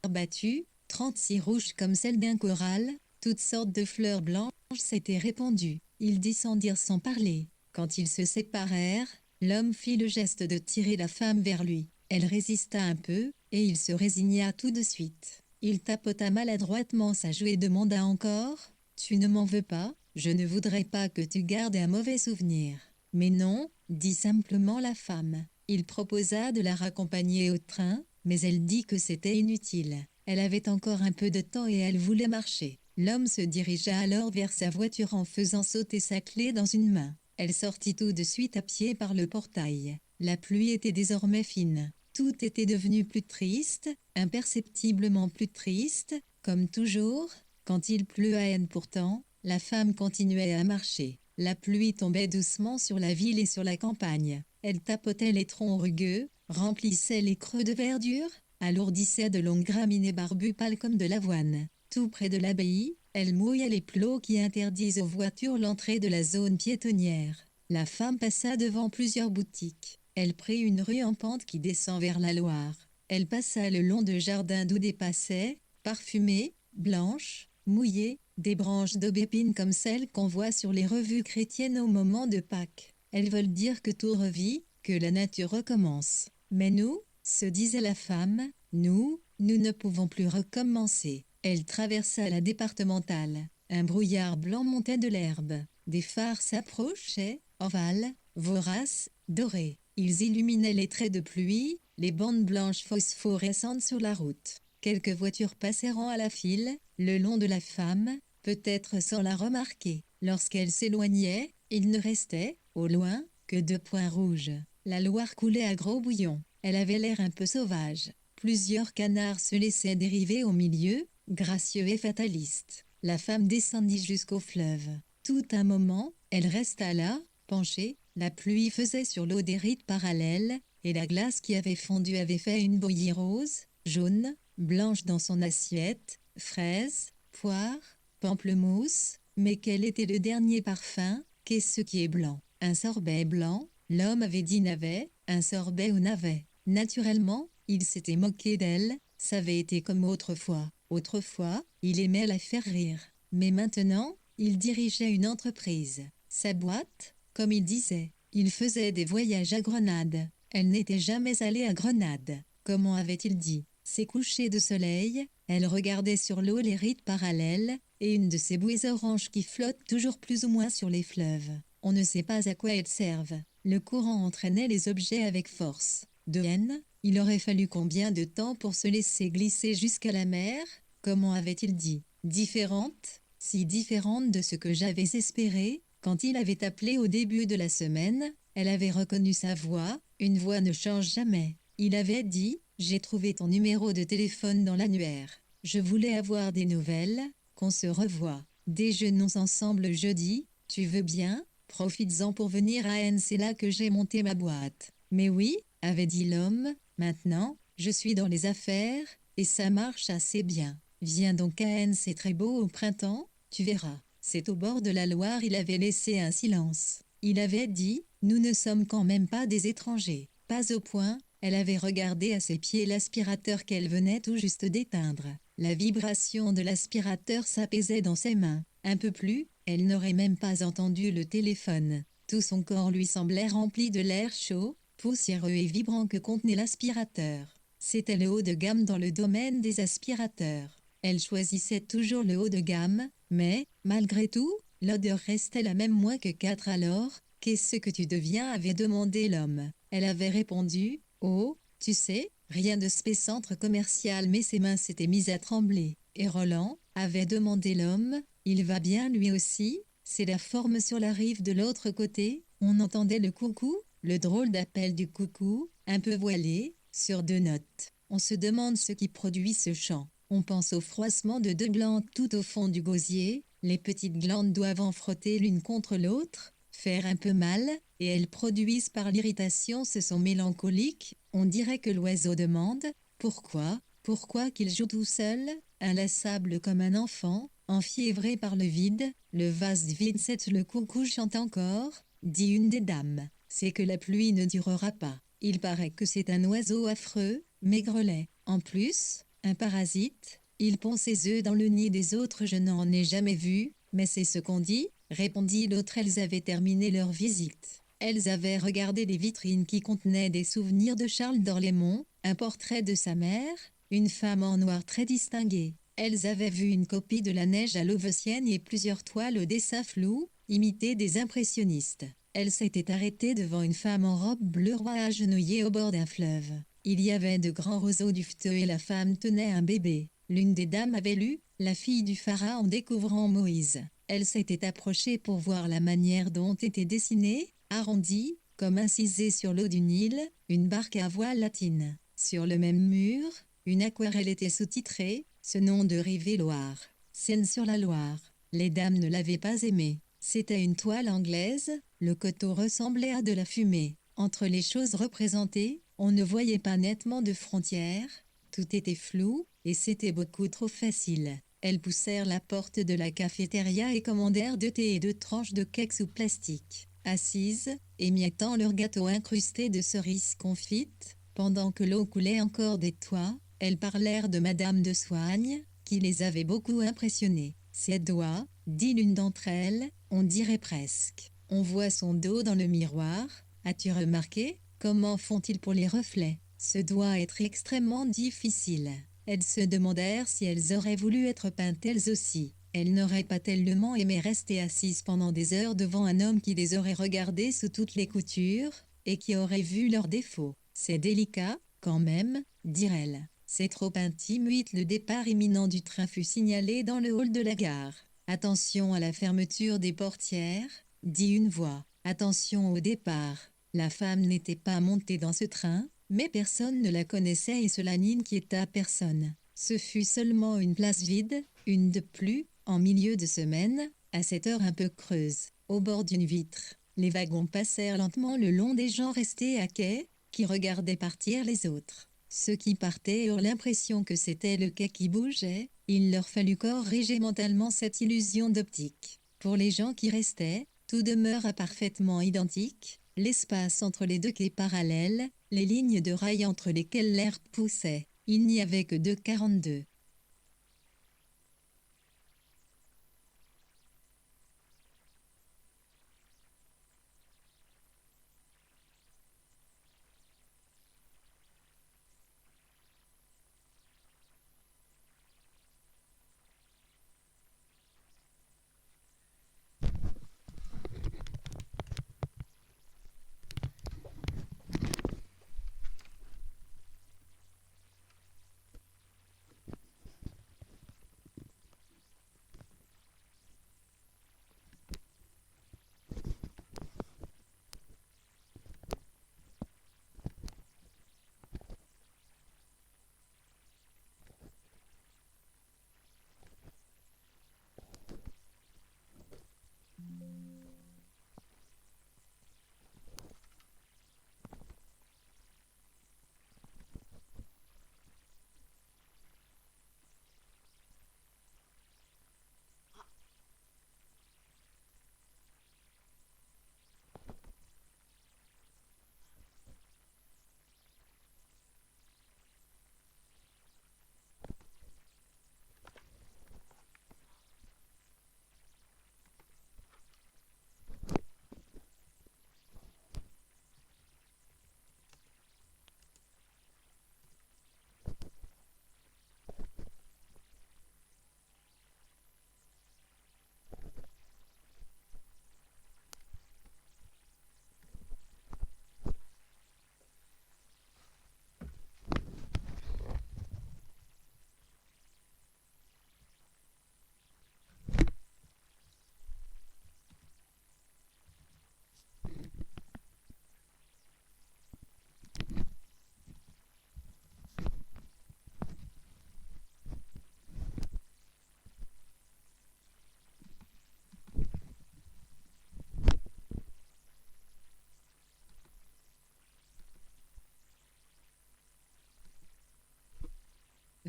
S2: battue, 36 rouges comme celle d'un corral, toutes sortes de fleurs blanches s'étaient répandues. Ils descendirent sans parler. Quand ils se séparèrent, l'homme fit le geste de tirer la femme vers lui. Elle résista un peu, et il se résigna tout de suite. Il tapota maladroitement sa joue et demanda encore « Tu ne m'en veux pas? Je ne voudrais pas que tu gardes un mauvais souvenir. » « Mais non, » dit simplement la femme. Il proposa de la raccompagner au train, mais elle dit que c'était inutile. Elle avait encore un peu de temps et elle voulait marcher. L'homme se dirigea alors vers sa voiture en faisant sauter sa clé dans une main. Elle sortit tout de suite à pied par le portail. La pluie était désormais fine. Tout était devenu plus triste, imperceptiblement plus triste, comme toujours. Quand il pleut à N pourtant, la femme continuait à marcher. La pluie tombait doucement sur la ville et sur la campagne. Elle tapotait les troncs rugueux, remplissait les creux de verdure, alourdissait de longues graminées barbues pâles comme de l'avoine. Tout près de l'abbaye, elle mouillait les plots qui interdisent aux voitures l'entrée de la zone piétonnière. La femme passa devant plusieurs boutiques. Elle prit une rue en pente qui descend vers la Loire. Elle passa le long de jardins d'où dépassaient, parfumées, blanches, mouillées, des branches d'aubépine comme celles qu'on voit sur les revues chrétiennes au moment de Pâques. Elles veulent dire que tout revit, que la nature recommence. Mais nous, se disait la femme, nous ne pouvons plus recommencer. Elle traversa la départementale. Un brouillard blanc montait de l'herbe. Des phares s'approchaient, ovales, voraces, dorés. Ils illuminaient les traits de pluie, les bandes blanches phosphorescentes sur la route. Quelques voitures passeront à la file, le long de la femme, peut-être sans la remarquer. Lorsqu'elle s'éloignait, il ne restait, au loin, que 2 points rouges. La Loire coulait à gros bouillons. Elle avait l'air un peu sauvage. Plusieurs canards se laissaient dériver au milieu, gracieux et fatalistes. La femme descendit jusqu'au fleuve. Tout un moment, elle resta là, penchée. La pluie faisait sur l'eau des rides parallèles, et la glace qui avait fondu avait fait une bouillie rose, jaune, blanche dans son assiette, fraises, poires, pamplemousse. Mais quel était le dernier parfum? Qu'est-ce qui est blanc? Un sorbet blanc? L'homme avait dit navet, un sorbet ou navet. Naturellement, il s'était moqué d'elle, ça avait été comme autrefois. Autrefois, il aimait la faire rire. Mais maintenant, il dirigeait une entreprise. Sa boîte, comme il disait, il faisait des voyages à Grenade. Elle n'était jamais allée à Grenade. Comment avait-il dit? Ses couchers de soleil, elle regardait sur l'eau les rides parallèles, et une de ces bouées oranges qui flottent toujours plus ou moins sur les fleuves. On ne sait pas à quoi elles servent. Le courant entraînait les objets avec force. De haine, il aurait fallu combien de temps pour se laisser glisser jusqu'à la mer? Comment avait-il dit? Différente, si différente de ce que j'avais espéré, quand il avait appelé au début de la semaine, elle avait reconnu sa voix, une voix ne change jamais. Il avait dit, j'ai trouvé ton numéro de téléphone dans l'annuaire. Je voulais avoir des nouvelles, qu'on se revoie. Déjeunons ensemble jeudi, tu veux bien? Profites-en pour venir à N, c'est là que j'ai monté ma boîte. Mais oui, avait dit l'homme, maintenant, je suis dans les affaires, et ça marche assez bien. Viens donc à N, c'est très beau au printemps, tu verras. C'est au bord de la Loire, il avait laissé un silence. Il avait dit, nous ne sommes quand même pas des étrangers. Pas au point, elle avait regardé à ses pieds l'aspirateur qu'elle venait tout juste d'éteindre. La vibration de l'aspirateur s'apaisait dans ses mains. Un peu plus, elle n'aurait même pas entendu le téléphone. Tout son corps lui semblait rempli de l'air chaud, poussiéreux et vibrant que contenait l'aspirateur. C'était le haut de gamme dans le domaine des aspirateurs. Elle choisissait toujours le haut de gamme, mais, malgré tout, l'odeur restait la même moins que 4 alors. Qu'est-ce que tu deviens? Avait demandé l'homme. Elle avait répondu, oh, tu sais, rien de centre commercial, mais ses mains s'étaient mises à trembler. Et Roland, avait demandé l'homme, il va bien lui aussi? C'est la forme sur la rive de l'autre côté. On entendait le coucou, le drôle d'appel du coucou, un peu voilé, sur 2 notes. On se demande ce qui produit ce chant. On pense au froissement de 2 blancs tout au fond du gosier, Les petites glandes doivent en frotter l'une contre l'autre, faire un peu mal, et elles produisent par l'irritation ce son mélancolique. On dirait que l'oiseau demande « Pourquoi ? Pourquoi qu'il joue tout seul, inlassable comme un enfant, enfiévré par le vide ?» Le vaste vide, le coucou chante encore, dit une des dames. C'est que la pluie ne durera pas. Il paraît que c'est un oiseau affreux, maigrelet. En plus, un parasite, il pond ses œufs dans le nid des autres. Je n'en ai jamais vu, mais c'est ce qu'on dit, répondit l'autre. Elles avaient terminé leur visite. Elles avaient regardé les vitrines qui contenaient des souvenirs de Charles d'Orlémont, un portrait de sa mère, une femme en noir très distinguée. Elles avaient vu une copie de la neige à Lovecienne et plusieurs toiles au dessin flou, imitées des impressionnistes. Elle s'était arrêtée devant une femme en robe bleu roi agenouillée au bord d'un fleuve. Il y avait de grands roseaux dufteux et la femme tenait un bébé. L'une des dames avait lu « La fille du pharaon découvrant Moïse ». Elle s'était approchée pour voir la manière dont était dessinée, arrondie, comme incisée sur l'eau du Nil, une barque à voile latine. Sur le même mur, une aquarelle était sous-titrée « Ce nom de Rive-et-Loire ». Seine sur la Loire. Les dames ne l'avaient pas aimée. C'était une toile anglaise, le coteau ressemblait à de la fumée. Entre les choses représentées, on ne voyait pas nettement de frontières, tout était flou, et c'était beaucoup trop facile. Elles poussèrent la porte de la cafétéria et commandèrent 2 thés et 2 tranches de cake sous plastique. Assises, émiettant leur gâteau incrusté de cerises confites, pendant que l'eau coulait encore des toits, elles parlèrent de Madame de Soigne, qui les avait beaucoup impressionnées. Ses doigts, dit l'une d'entre elles, on dirait presque. On voit son dos dans le miroir. As-tu remarqué ? Comment font-ils pour les reflets ? Ce doit être extrêmement difficile. Elles se demandèrent si elles auraient voulu être peintes elles aussi. Elles n'auraient pas tellement aimé rester assises pendant des heures devant un homme qui les aurait regardées sous toutes les coutures, et qui aurait vu leurs défauts. C'est délicat, quand même, dirent-elles. C'est trop intime. Le départ imminent du train fut signalé dans le hall de la gare. Attention à la fermeture des portières, dit une voix. Attention au départ. La femme n'était pas montée dans ce train, mais personne ne la connaissait et cela n'inquiéta personne. Ce fut seulement une place vide, une de plus, en milieu de semaine, à cette heure un peu creuse, au bord d'une vitre. Les wagons passèrent lentement le long des gens restés à quai, qui regardaient partir les autres. Ceux qui partaient eurent l'impression que c'était le quai qui bougeait. Il leur fallut corriger mentalement cette illusion d'optique. Pour les gens qui restaient, tout demeura parfaitement identique. L'espace entre les 2 quais parallèles, les lignes de rails entre lesquelles l'herbe poussait. Il n'y avait que 2,42.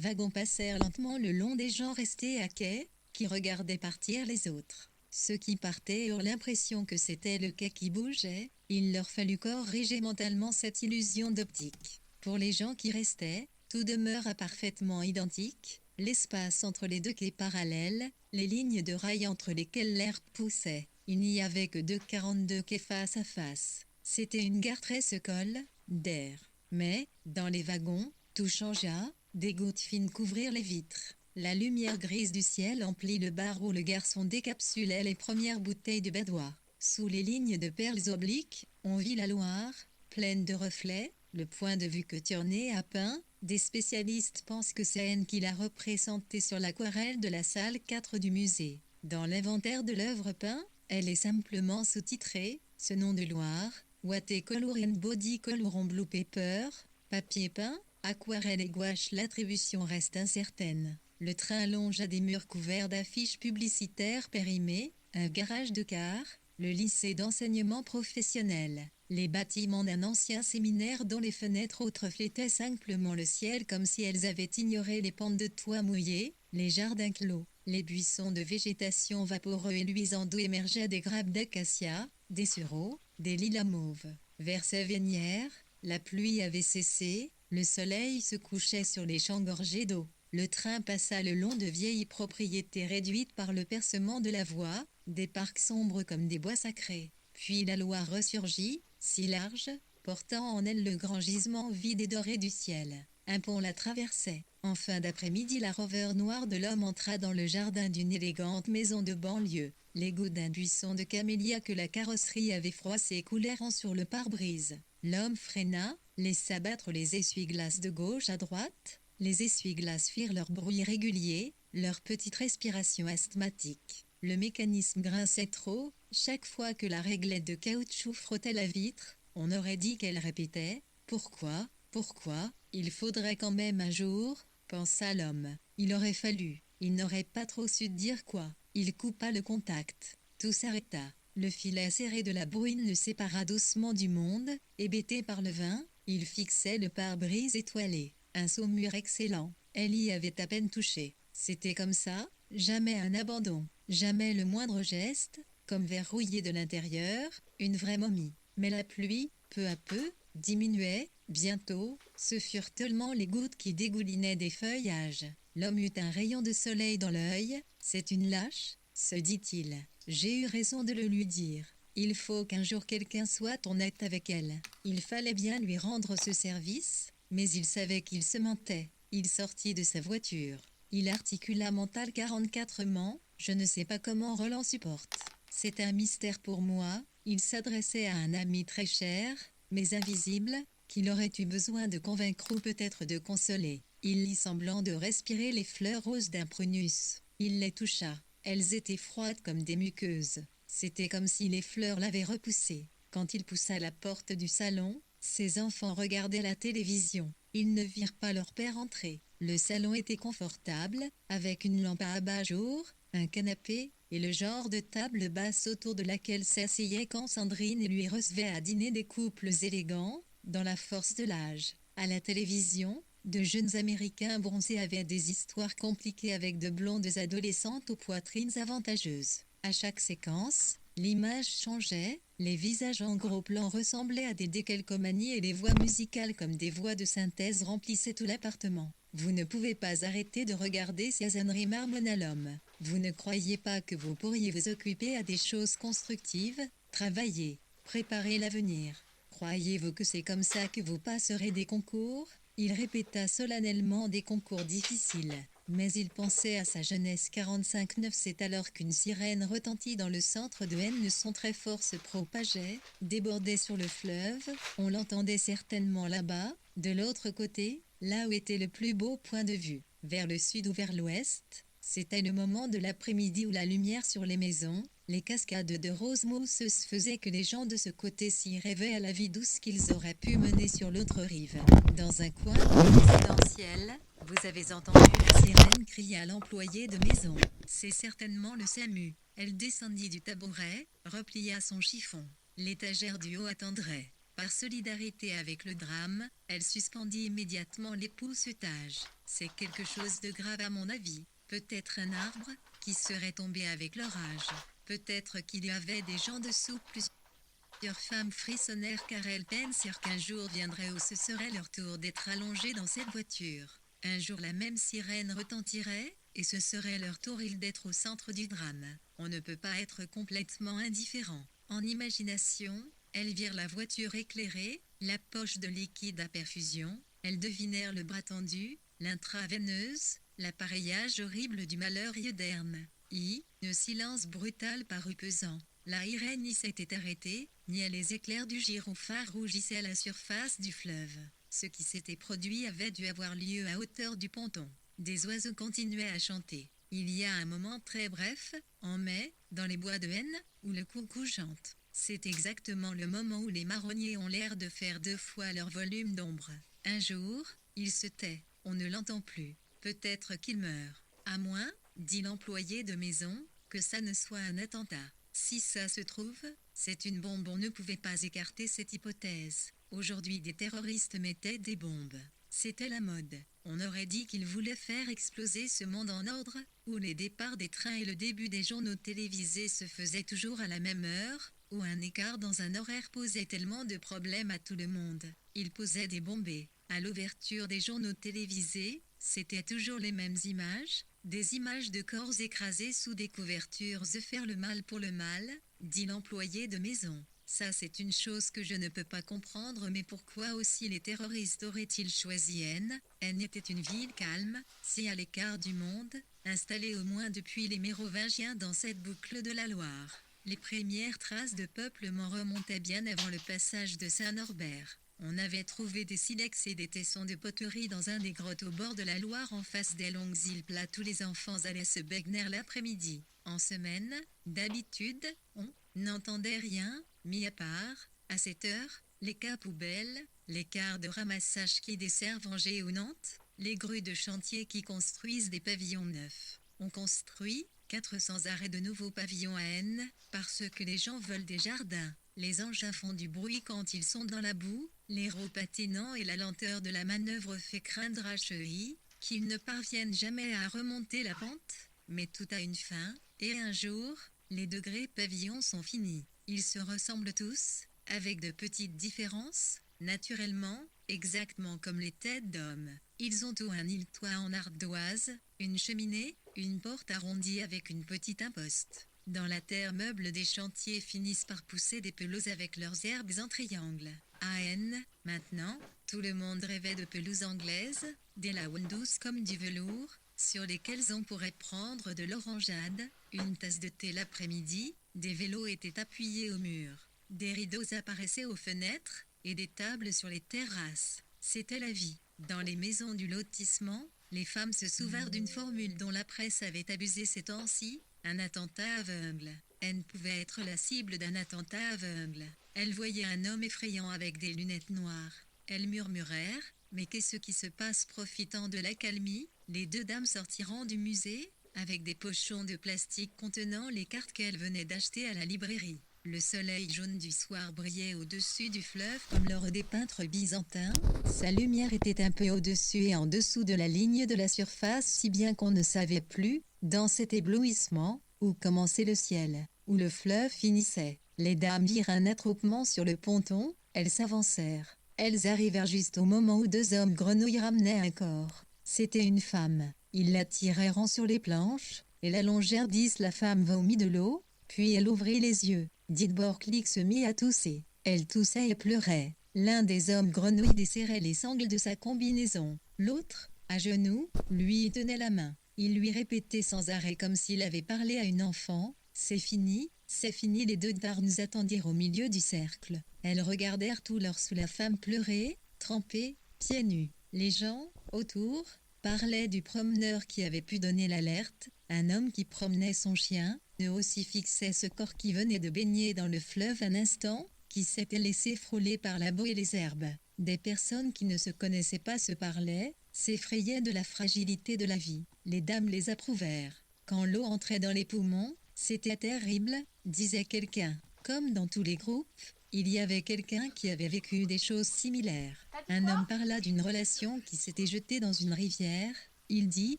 S2: wagons passèrent lentement le long des gens restés à quai, qui regardaient partir les autres. Ceux qui partaient eurent l'impression que c'était le quai qui bougeait, il leur fallut corriger mentalement cette illusion d'optique. Pour les gens qui restaient, tout demeura parfaitement identique, l'espace entre les deux quais parallèles, les lignes de rails entre lesquelles l'herbe poussait. Il n'y avait que 42 quais face à face. C'était une gare très secolle d'air. Mais, dans les wagons, tout changea, des gouttes fines couvrirent les vitres. La lumière grise du ciel emplit le bar où le garçon décapsulait les premières bouteilles de Badois. Sous les lignes de perles obliques, on vit la Loire, pleine de reflets, le point de vue que Tiornet a peint. Des spécialistes pensent que c'est N qui l'a représenté sur l'aquarelle de la salle 4 du musée. Dans l'inventaire de l'œuvre peinte, elle est simplement sous-titrée, ce nom de Loire, Watercolor and Body Color on Blue Paper, papier peint, aquarelle et gouache. L'attribution reste incertaine. Le train longe à des murs couverts d'affiches publicitaires périmées, un garage de car, le lycée d'enseignement professionnel, les bâtiments d'un ancien séminaire dont les fenêtres hautes reflétaient simplement le ciel comme si elles avaient ignoré les pentes de toit mouillées, les jardins clos, les buissons de végétation vaporeux et luisants d'où émergeaient des grappes d'acacia, des sureaux, des lilas mauves. Vers Sévenière, la pluie avait cessé, le soleil se couchait sur les champs gorgés d'eau. Le train passa le long de vieilles propriétés réduites par le percement de la voie, des parcs sombres comme des bois sacrés. Puis la Loire ressurgit, si large, portant en elle le grand gisement vide et doré du ciel. Un pont la traversait. En fin d'après-midi, la rover noire de l'homme entra dans le jardin d'une élégante maison de banlieue. Les gouttes d'un buisson de camélia que la carrosserie avait froissé coulèrent sur le pare-brise. L'homme freina, laissa battre les essuie-glaces de gauche à droite. Les essuie-glaces firent leur bruit régulier, leur petite respiration asthmatique. Le mécanisme grinçait trop, chaque fois que la réglette de caoutchouc frottait la vitre, on aurait dit qu'elle répétait « Pourquoi, pourquoi, il faudrait quand même un jour », pensa l'homme. Il aurait fallu, il n'aurait pas trop su dire quoi. Il coupa le contact. Tout s'arrêta. Le filet serré de la bruine le sépara doucement du monde, hébété par le vin, il fixait le pare-brise étoilé. Un saumur excellent. Elle y avait à peine touché. C'était comme ça, jamais un abandon, jamais le moindre geste, comme verrouillé de l'intérieur, une vraie momie. Mais la pluie, peu à peu, diminuait, bientôt, ce furent tellement les gouttes qui dégoulinaient des feuillages. L'homme eut un rayon de soleil dans l'œil. C'est une lâche, se dit-il. J'ai eu raison de le lui dire. Il faut qu'un jour quelqu'un soit honnête avec elle. Il fallait bien lui rendre ce service. Mais il savait qu'il se mentait. Il sortit de sa voiture. Il articula mental 44 mans. Je ne sais pas comment Roland supporte. C'est un mystère pour moi. Il s'adressait à un ami très cher, mais invisible, qu'il aurait eu besoin de convaincre ou peut-être de consoler. Il lit semblant de respirer les fleurs roses d'un prunus. Il les toucha. Elles étaient froides comme des muqueuses. C'était comme si les fleurs l'avaient repoussé. Quand il poussa la porte du salon, ses enfants regardaient la télévision. Ils ne virent pas leur père entrer. Le salon était confortable, avec une lampe à abat-jour, un canapé, et le genre de table basse autour de laquelle s'asseyaient quand Sandrine et lui recevaient à dîner des couples élégants, dans la force de l'âge. À la télévision, de jeunes Américains bronzés avaient des histoires compliquées avec de blondes adolescentes aux poitrines avantageuses. À chaque séquence, l'image changeait, les visages en gros plan ressemblaient à des décalcomanies et les voix musicales comme des voix de synthèse remplissaient tout l'appartement. Vous ne pouvez pas arrêter de regarder ces âneries, marmonna l'homme. Vous ne croyez pas que vous pourriez vous occuper à des choses constructives, travailler, préparer l'avenir. Croyez-vous que c'est comme ça que vous passerez des concours ? Il répéta solennellement des concours difficiles. Mais il pensait à sa jeunesse. 45-9. C'est alors qu'une sirène retentit dans le centre de N. Le son très fort se propageait, débordait sur le fleuve. On l'entendait certainement là-bas, de l'autre côté, là où était le plus beau point de vue. Vers le sud ou vers l'ouest, c'était le moment de l'après-midi où la lumière sur les maisons, les cascades de roses mousseuses faisaient que les gens de ce côté s'y rêvaient à la vie douce qu'ils auraient pu mener sur l'autre rive. Dans un coin résidentiel, vous avez entendu la sirène crier à l'employé de maison. C'est certainement le SAMU. Elle descendit du tabouret, replia son chiffon. L'étagère du haut attendrait.
S1: Par solidarité avec le drame, elle suspendit immédiatement l'époussetage. C'est quelque chose de grave à mon avis. Peut-être un arbre qui serait tombé avec l'orage. Peut-être qu'il y avait des gens dessous. Plusieurs femmes frissonnèrent car elles pensèrent qu'un jour viendrait où ce serait leur tour d'être allongées dans cette voiture. Un jour la même sirène retentirait, et ce serait leur tour d'être au centre du drame. On ne peut pas être complètement indifférent. En imagination, elles virent la voiture éclairée, la poche de liquide à perfusion, elles devinèrent le bras tendu, l'intraveineuse, l'appareillage horrible du malheur ioderne. Le silence brutal parut pesant. La sirène n'y s'était arrêtée, ni les éclairs du gyrophare rougissaient à la surface du fleuve. Ce qui s'était produit avait dû avoir lieu à hauteur du ponton. Des oiseaux continuaient à chanter. Il y a un moment très bref, en mai, dans les bois de henne, où le coucou chante. C'est exactement le moment où les marronniers ont l'air de faire 2 fois leur volume d'ombre. Un jour, il se tait, on ne l'entend plus. Peut-être qu'il meurt. À moins, dit l'employé de maison, que ça ne soit un attentat. Si ça se trouve, c'est une bombe. On ne pouvait pas écarter cette hypothèse. Aujourd'hui, des terroristes mettaient des bombes. C'était la mode. On aurait dit qu'ils voulaient faire exploser ce monde en ordre, où les départs des trains et le début des journaux télévisés se faisaient toujours à la même heure, où un écart dans un horaire posait tellement de problèmes à tout le monde. Ils posaient des bombées. À l'ouverture des journaux télévisés, c'était toujours les mêmes images, des images de corps écrasés sous des couvertures. Faire le mal pour le mal, dit l'employé de maison. Ça c'est une chose que je ne peux pas comprendre, mais pourquoi aussi les terroristes auraient-ils choisi N était une ville calme, si à l'écart du monde, installée au moins depuis les Mérovingiens dans cette boucle de la Loire. Les premières traces de peuplement remontaient bien avant le passage de Saint-Norbert. On avait trouvé des silex et des tessons de poterie dans un des grottes au bord de la Loire en face des longues îles plates où les enfants allaient se baigner l'après-midi. En semaine, d'habitude, on n'entendait rien, mis à part, à cette heure, les cas poubelles, les cars de ramassage qui desservent Angers ou Nantes, les grues de chantier qui construisent des pavillons neufs. On construit, 400 arrêts de nouveaux pavillons à N, parce que les gens veulent des jardins. Les engins font du bruit quand ils sont dans la boue, les roues patinant et la lenteur de la manœuvre fait craindre à HEI, qu'ils ne parviennent jamais à remonter la pente, mais tout a une fin, et un jour, les degrés pavillons sont finis. Ils se ressemblent tous, avec de petites différences, naturellement, exactement comme les têtes d'hommes. Ils ont tout un île-toit en ardoise, une cheminée, une porte arrondie avec une petite imposte. Dans la terre meuble des chantiers finissent par pousser des pelouses avec leurs herbes en triangle. À N, maintenant, tout le monde rêvait de pelouses anglaises, des laounes douces comme du velours, sur lesquelles on pourrait prendre de l'orangeade, une tasse de thé l'après-midi, des vélos étaient appuyés au mur. Des rideaux apparaissaient aux fenêtres, et des tables sur les terrasses. C'était la vie. Dans les maisons du lotissement, les femmes se souvinrent d'une formule dont la presse avait abusé ces temps-ci, un attentat aveugle. Elle pouvait être la cible d'un attentat aveugle. Elle voyait un homme effrayant avec des lunettes noires. Elles murmurèrent, mais qu'est-ce qui se passe? Profitant de l'accalmie, les 2 dames sortiront du musée, avec des pochons de plastique contenant les cartes qu'elles venaient d'acheter à la librairie. Le soleil jaune du soir brillait au-dessus du fleuve comme lors des peintres byzantins. Sa lumière était un peu au-dessus et en dessous de la ligne de la surface, si bien qu'on ne savait plus, dans cet éblouissement, où commençait le ciel, où le fleuve finissait. Les dames virent un attroupement sur le ponton, elles s'avancèrent. Elles arrivèrent juste au moment où 2 hommes grenouilles ramenaient un corps. C'était une femme. Ils la tirèrent sur les planches, et l'allongèrent. La femme vomit de l'eau, puis elle ouvrit les yeux. Borklick se mit à tousser. Elle toussait et pleurait. L'un des hommes grenouilles desserrait les sangles de sa combinaison. L'autre, à genoux, lui tenait la main. Il lui répétait sans arrêt comme s'il avait parlé à une enfant. C'est fini, c'est fini. Les 2 dames nous attendirent au milieu du cercle. Elles regardèrent tout leur sous la femme pleurer, trempée, pieds nus. Les gens, autour, parlaient du promeneur qui avait pu donner l'alerte, un homme qui promenait son chien, eux aussi fixaient ce corps qui venait de baigner dans le fleuve un instant, qui s'était laissé frôler par la boue et les herbes. Des personnes qui ne se connaissaient pas se parlaient, s'effrayaient de la fragilité de la vie. Les dames les approuvèrent. Quand l'eau entrait dans les poumons, c'était terrible, disait quelqu'un. Comme dans tous les groupes,
S2: Il y avait quelqu'un qui avait vécu des choses similaires. Un homme parla d'une relation qui s'était jetée dans une rivière. Il dit,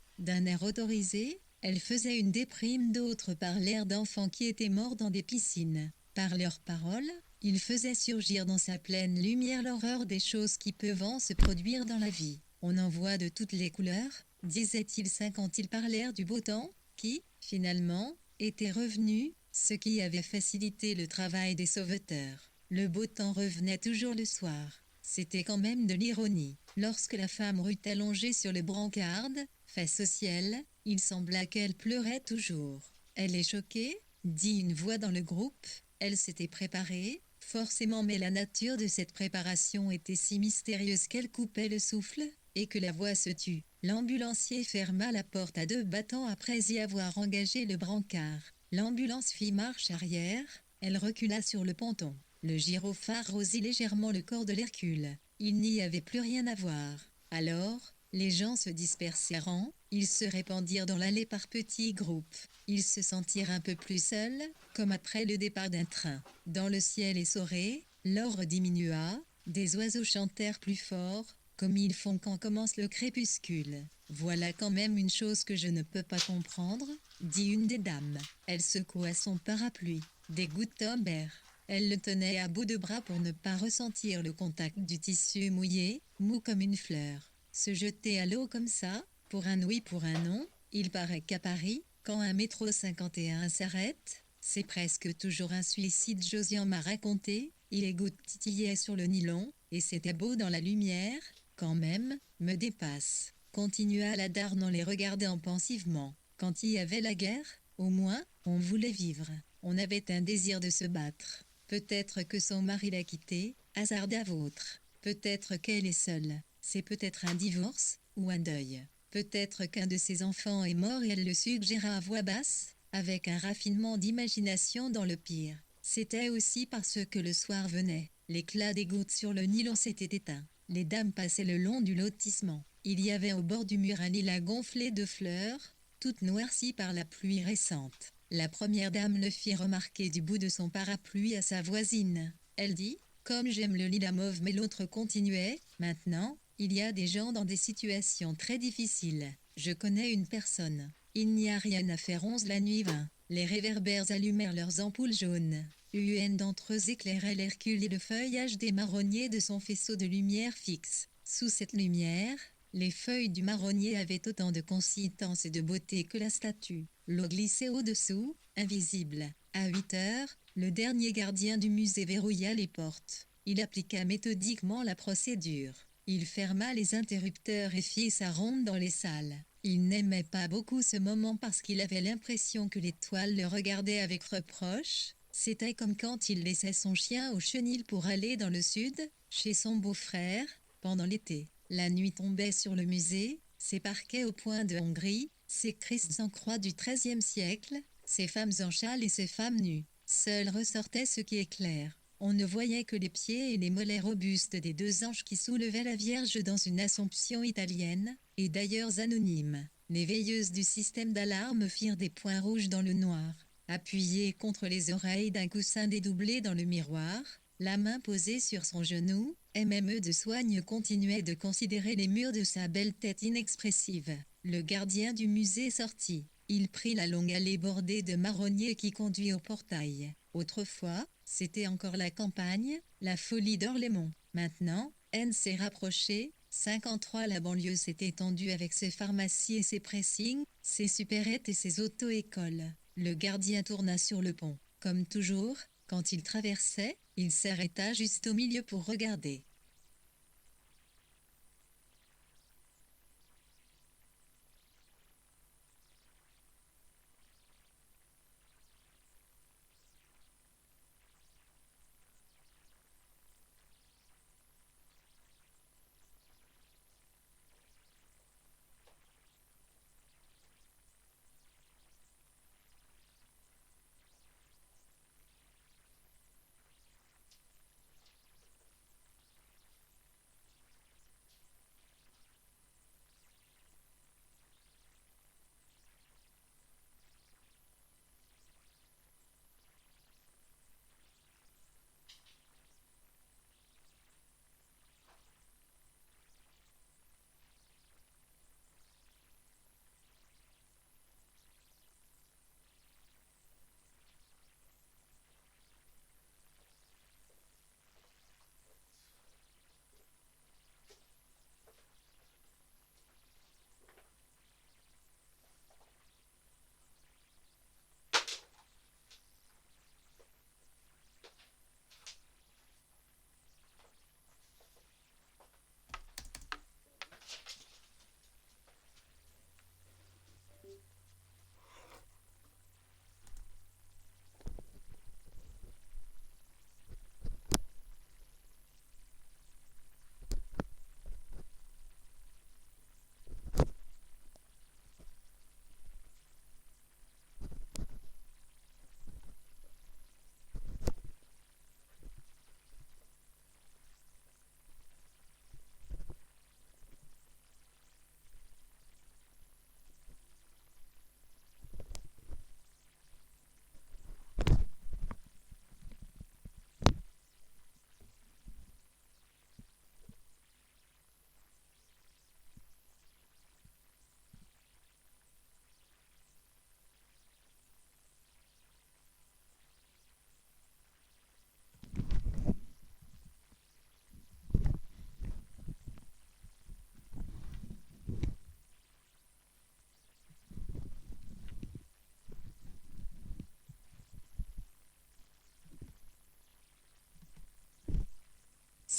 S2: d'un air autorisé, elle faisait une déprime. D'autres parlèrent d'enfants qui étaient morts dans des piscines. Par leurs paroles, ils faisaient surgir dans sa pleine lumière l'horreur des choses qui peuvent se produire dans la vie. On en voit de toutes les couleurs, disaient-ils quand ils parlèrent du beau temps, qui, finalement, était revenu, ce qui avait facilité le travail des sauveteurs. Le beau temps revenait toujours le soir. C'était quand même de l'ironie. Lorsque la femme rut allongée sur le brancard, face au ciel, il sembla qu'elle pleurait toujours. Elle est choquée, dit une voix dans le groupe. Elle s'était préparée, forcément, mais la nature de cette préparation était si mystérieuse qu'elle coupait le souffle, et que la voix se tut. L'ambulancier ferma la porte à 2 battants après y avoir engagé le brancard. L'ambulance fit marche arrière, elle recula sur le ponton. Le gyrophare rosit légèrement le corps de l'Hercule. Il n'y avait plus rien à voir. Alors, les gens se dispersèrent, ils se répandirent dans l'allée par petits groupes. Ils se sentirent un peu plus seuls, comme après le départ d'un train. Dans le ciel essoré, l'or diminua, des oiseaux chantèrent plus fort, comme ils font quand commence le crépuscule. Voilà quand même une chose que je ne peux pas comprendre, dit une des dames. Elle secoua son parapluie. Des gouttes tombèrent. Elle le tenait à bout de bras pour ne pas ressentir le contact du tissu mouillé, mou comme une fleur. Se jeter à l'eau comme ça, pour un oui pour un non, il paraît qu'à Paris, quand un métro 51 s'arrête, c'est presque toujours un suicide. Josian m'a raconté, les gouttes titillaient sur le nylon, et c'était beau dans la lumière, quand même, me dépasse. Continua la Darne en les regardant pensivement. Quand il y avait la guerre, au moins, on voulait vivre. On avait un désir de se battre. Peut-être que son mari l'a quittée, hasarda vôtre. Peut-être qu'elle est seule. C'est peut-être un divorce, ou un deuil. Peut-être qu'un de ses enfants est mort et elle le suggéra à voix basse, avec un raffinement d'imagination dans le pire. C'était aussi parce que le soir venait. L'éclat des gouttes sur le nylon s'était éteint. Les dames passaient le long du lotissement. Il y avait au bord du mur un lilas gonflé de fleurs, toutes noircies par la pluie récente. La première dame le fit remarquer du bout de son parapluie à sa voisine. Elle dit, comme j'aime le lilas mauve, mais l'autre continuait, maintenant, il y a des gens dans des situations très difficiles. Je connais une personne. Il n'y a rien à faire. 11 la nuit 20. Les réverbères allumèrent leurs ampoules jaunes. Une d'entre eux éclairait l'Hercule et le feuillage des marronniers de son faisceau de lumière fixe. Sous cette lumière, les feuilles du marronnier avaient autant de consistance et de beauté que la statue. L'eau glissait au-dessous, invisible. À 8 heures, le dernier gardien du musée verrouilla les portes. Il appliqua méthodiquement la procédure. Il ferma les interrupteurs et fit sa ronde dans les salles. Il n'aimait pas beaucoup ce moment parce qu'il avait l'impression que les toiles le regardaient avec reproche. C'était comme quand il laissait son chien au chenil pour aller dans le sud, chez son beau-frère, pendant l'été. La nuit tombait sur le musée, ses parquets au point de Hongrie, ses Christs en croix du XIIIe siècle, ses femmes en châle et ses femmes nues. Seul ressortait ce qui est clair. On ne voyait que les pieds et les mollets robustes des 2 anges qui soulevaient la Vierge dans une Assomption italienne, et d'ailleurs anonyme. Les veilleuses du système d'alarme firent des points rouges dans le noir. Appuyée contre les oreilles d'un coussin dédoublé dans le miroir, la main posée sur son genou, MME de soigne continuait de considérer les murs de sa belle tête inexpressive. Le gardien du musée sortit. Il prit la longue allée bordée de marronniers qui conduit au portail. Autrefois, c'était encore la campagne, la folie d'Orlémont. Maintenant, N s'est rapprochée. 53 La banlieue s'est étendue avec ses pharmacies et ses pressings, ses supérettes et ses auto-écoles. Le gardien tourna sur le pont. Comme toujours, quand il traversait, il s'arrêta juste au milieu pour regarder.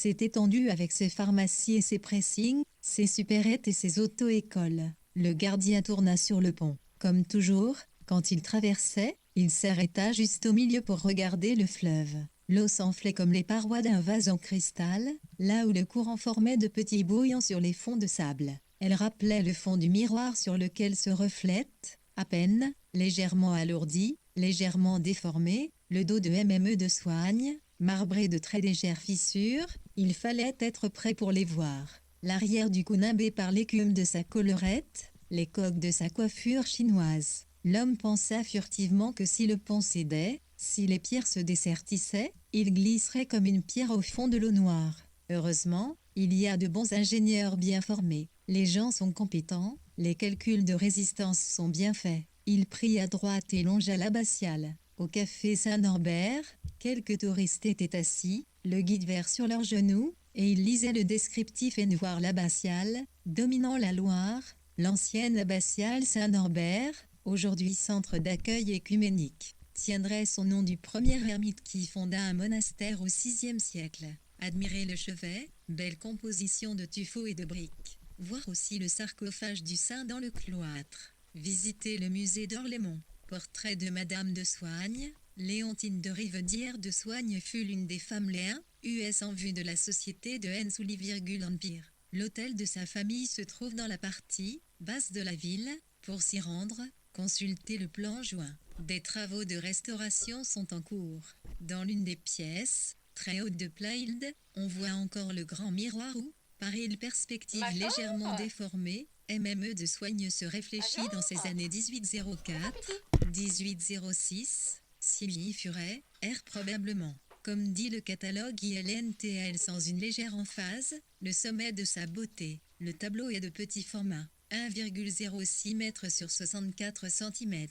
S2: s'est étendu avec ses pharmacies et ses pressings, ses supérettes et ses auto-écoles. Le gardien tourna sur le pont. Comme toujours, quand il traversait, il s'arrêta juste au milieu pour regarder le fleuve. L'eau s'enflait comme les parois d'un vase en cristal, là où le courant formait de petits bouillons sur les fonds de sable. Elle rappelait le fond du miroir sur lequel se reflète, à peine, légèrement alourdi, légèrement déformé, le dos de MME de Soigne, marbré de très légères fissures. Il fallait être prêt pour les voir. L'arrière du cou nimbé par l'écume de sa collerette, les coques de sa coiffure chinoise. L'homme pensa furtivement que si le pont cédait, si les pierres se dessertissaient, il glisserait comme une pierre au fond de l'eau noire. Heureusement, il y a de bons ingénieurs bien formés. Les gens sont compétents, les calculs de résistance sont bien faits. Il prit à droite et longea l'abbatiale. Au café Saint-Norbert, quelques touristes étaient assis, le guide vert sur leurs genoux, et ils lisaient le descriptif et voir l'abbatiale, dominant la Loire, l'ancienne abbatiale Saint-Norbert, aujourd'hui centre d'accueil écuménique, tiendrait son nom du premier ermite qui fonda un monastère au VIe siècle. Admirez le chevet, belle composition de tuffeau et de briques. Voir aussi le sarcophage du saint dans le cloître. Visiter le musée d'Orlémont. Portrait de Madame de Soigne. Léontine de Rivedière de Soigne fut l'une des femmes léens, US en vue de la société de N-Empire. L'hôtel de sa famille se trouve dans la partie basse de la ville. Pour s'y rendre, consultez le plan joint. Des travaux de restauration sont en cours. Dans l'une des pièces, très haute de Plailde, on voit encore le grand miroir où, par une perspective légèrement déformée, MME de Soigne se réfléchit dans ces années 1804-1806, Simi Furet, R probablement. Comme dit le catalogue ILNTL sans une légère emphase, le sommet de sa beauté. Le tableau est de petit format, 1,06 m sur 64 cm.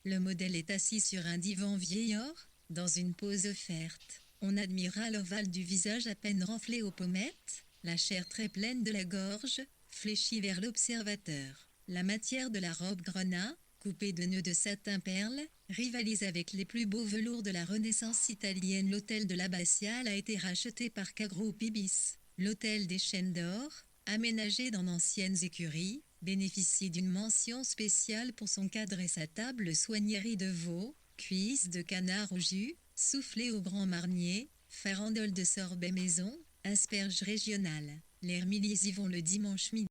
S2: Le modèle est assis sur un divan vieillard, dans une pose offerte. On admira l'ovale du visage à peine renflé aux pommettes, la chair très pleine de la gorge, fléchie vers l'observateur. La matière de la robe grenat, coupée de nœuds de satin perle, rivalise avec les plus beaux velours de la Renaissance italienne. L'hôtel de l'abbatiale a été racheté par K-Group Ibis. L'hôtel des Chênes d'Or, aménagé dans d'anciennes écuries, bénéficie d'une mention spéciale pour son cadre et sa table soignerie de veau, cuisses de canard au jus, soufflé au grand marnier, farandole de sorbet maison, asperges régionales. Les Hermiliers y vont le dimanche midi.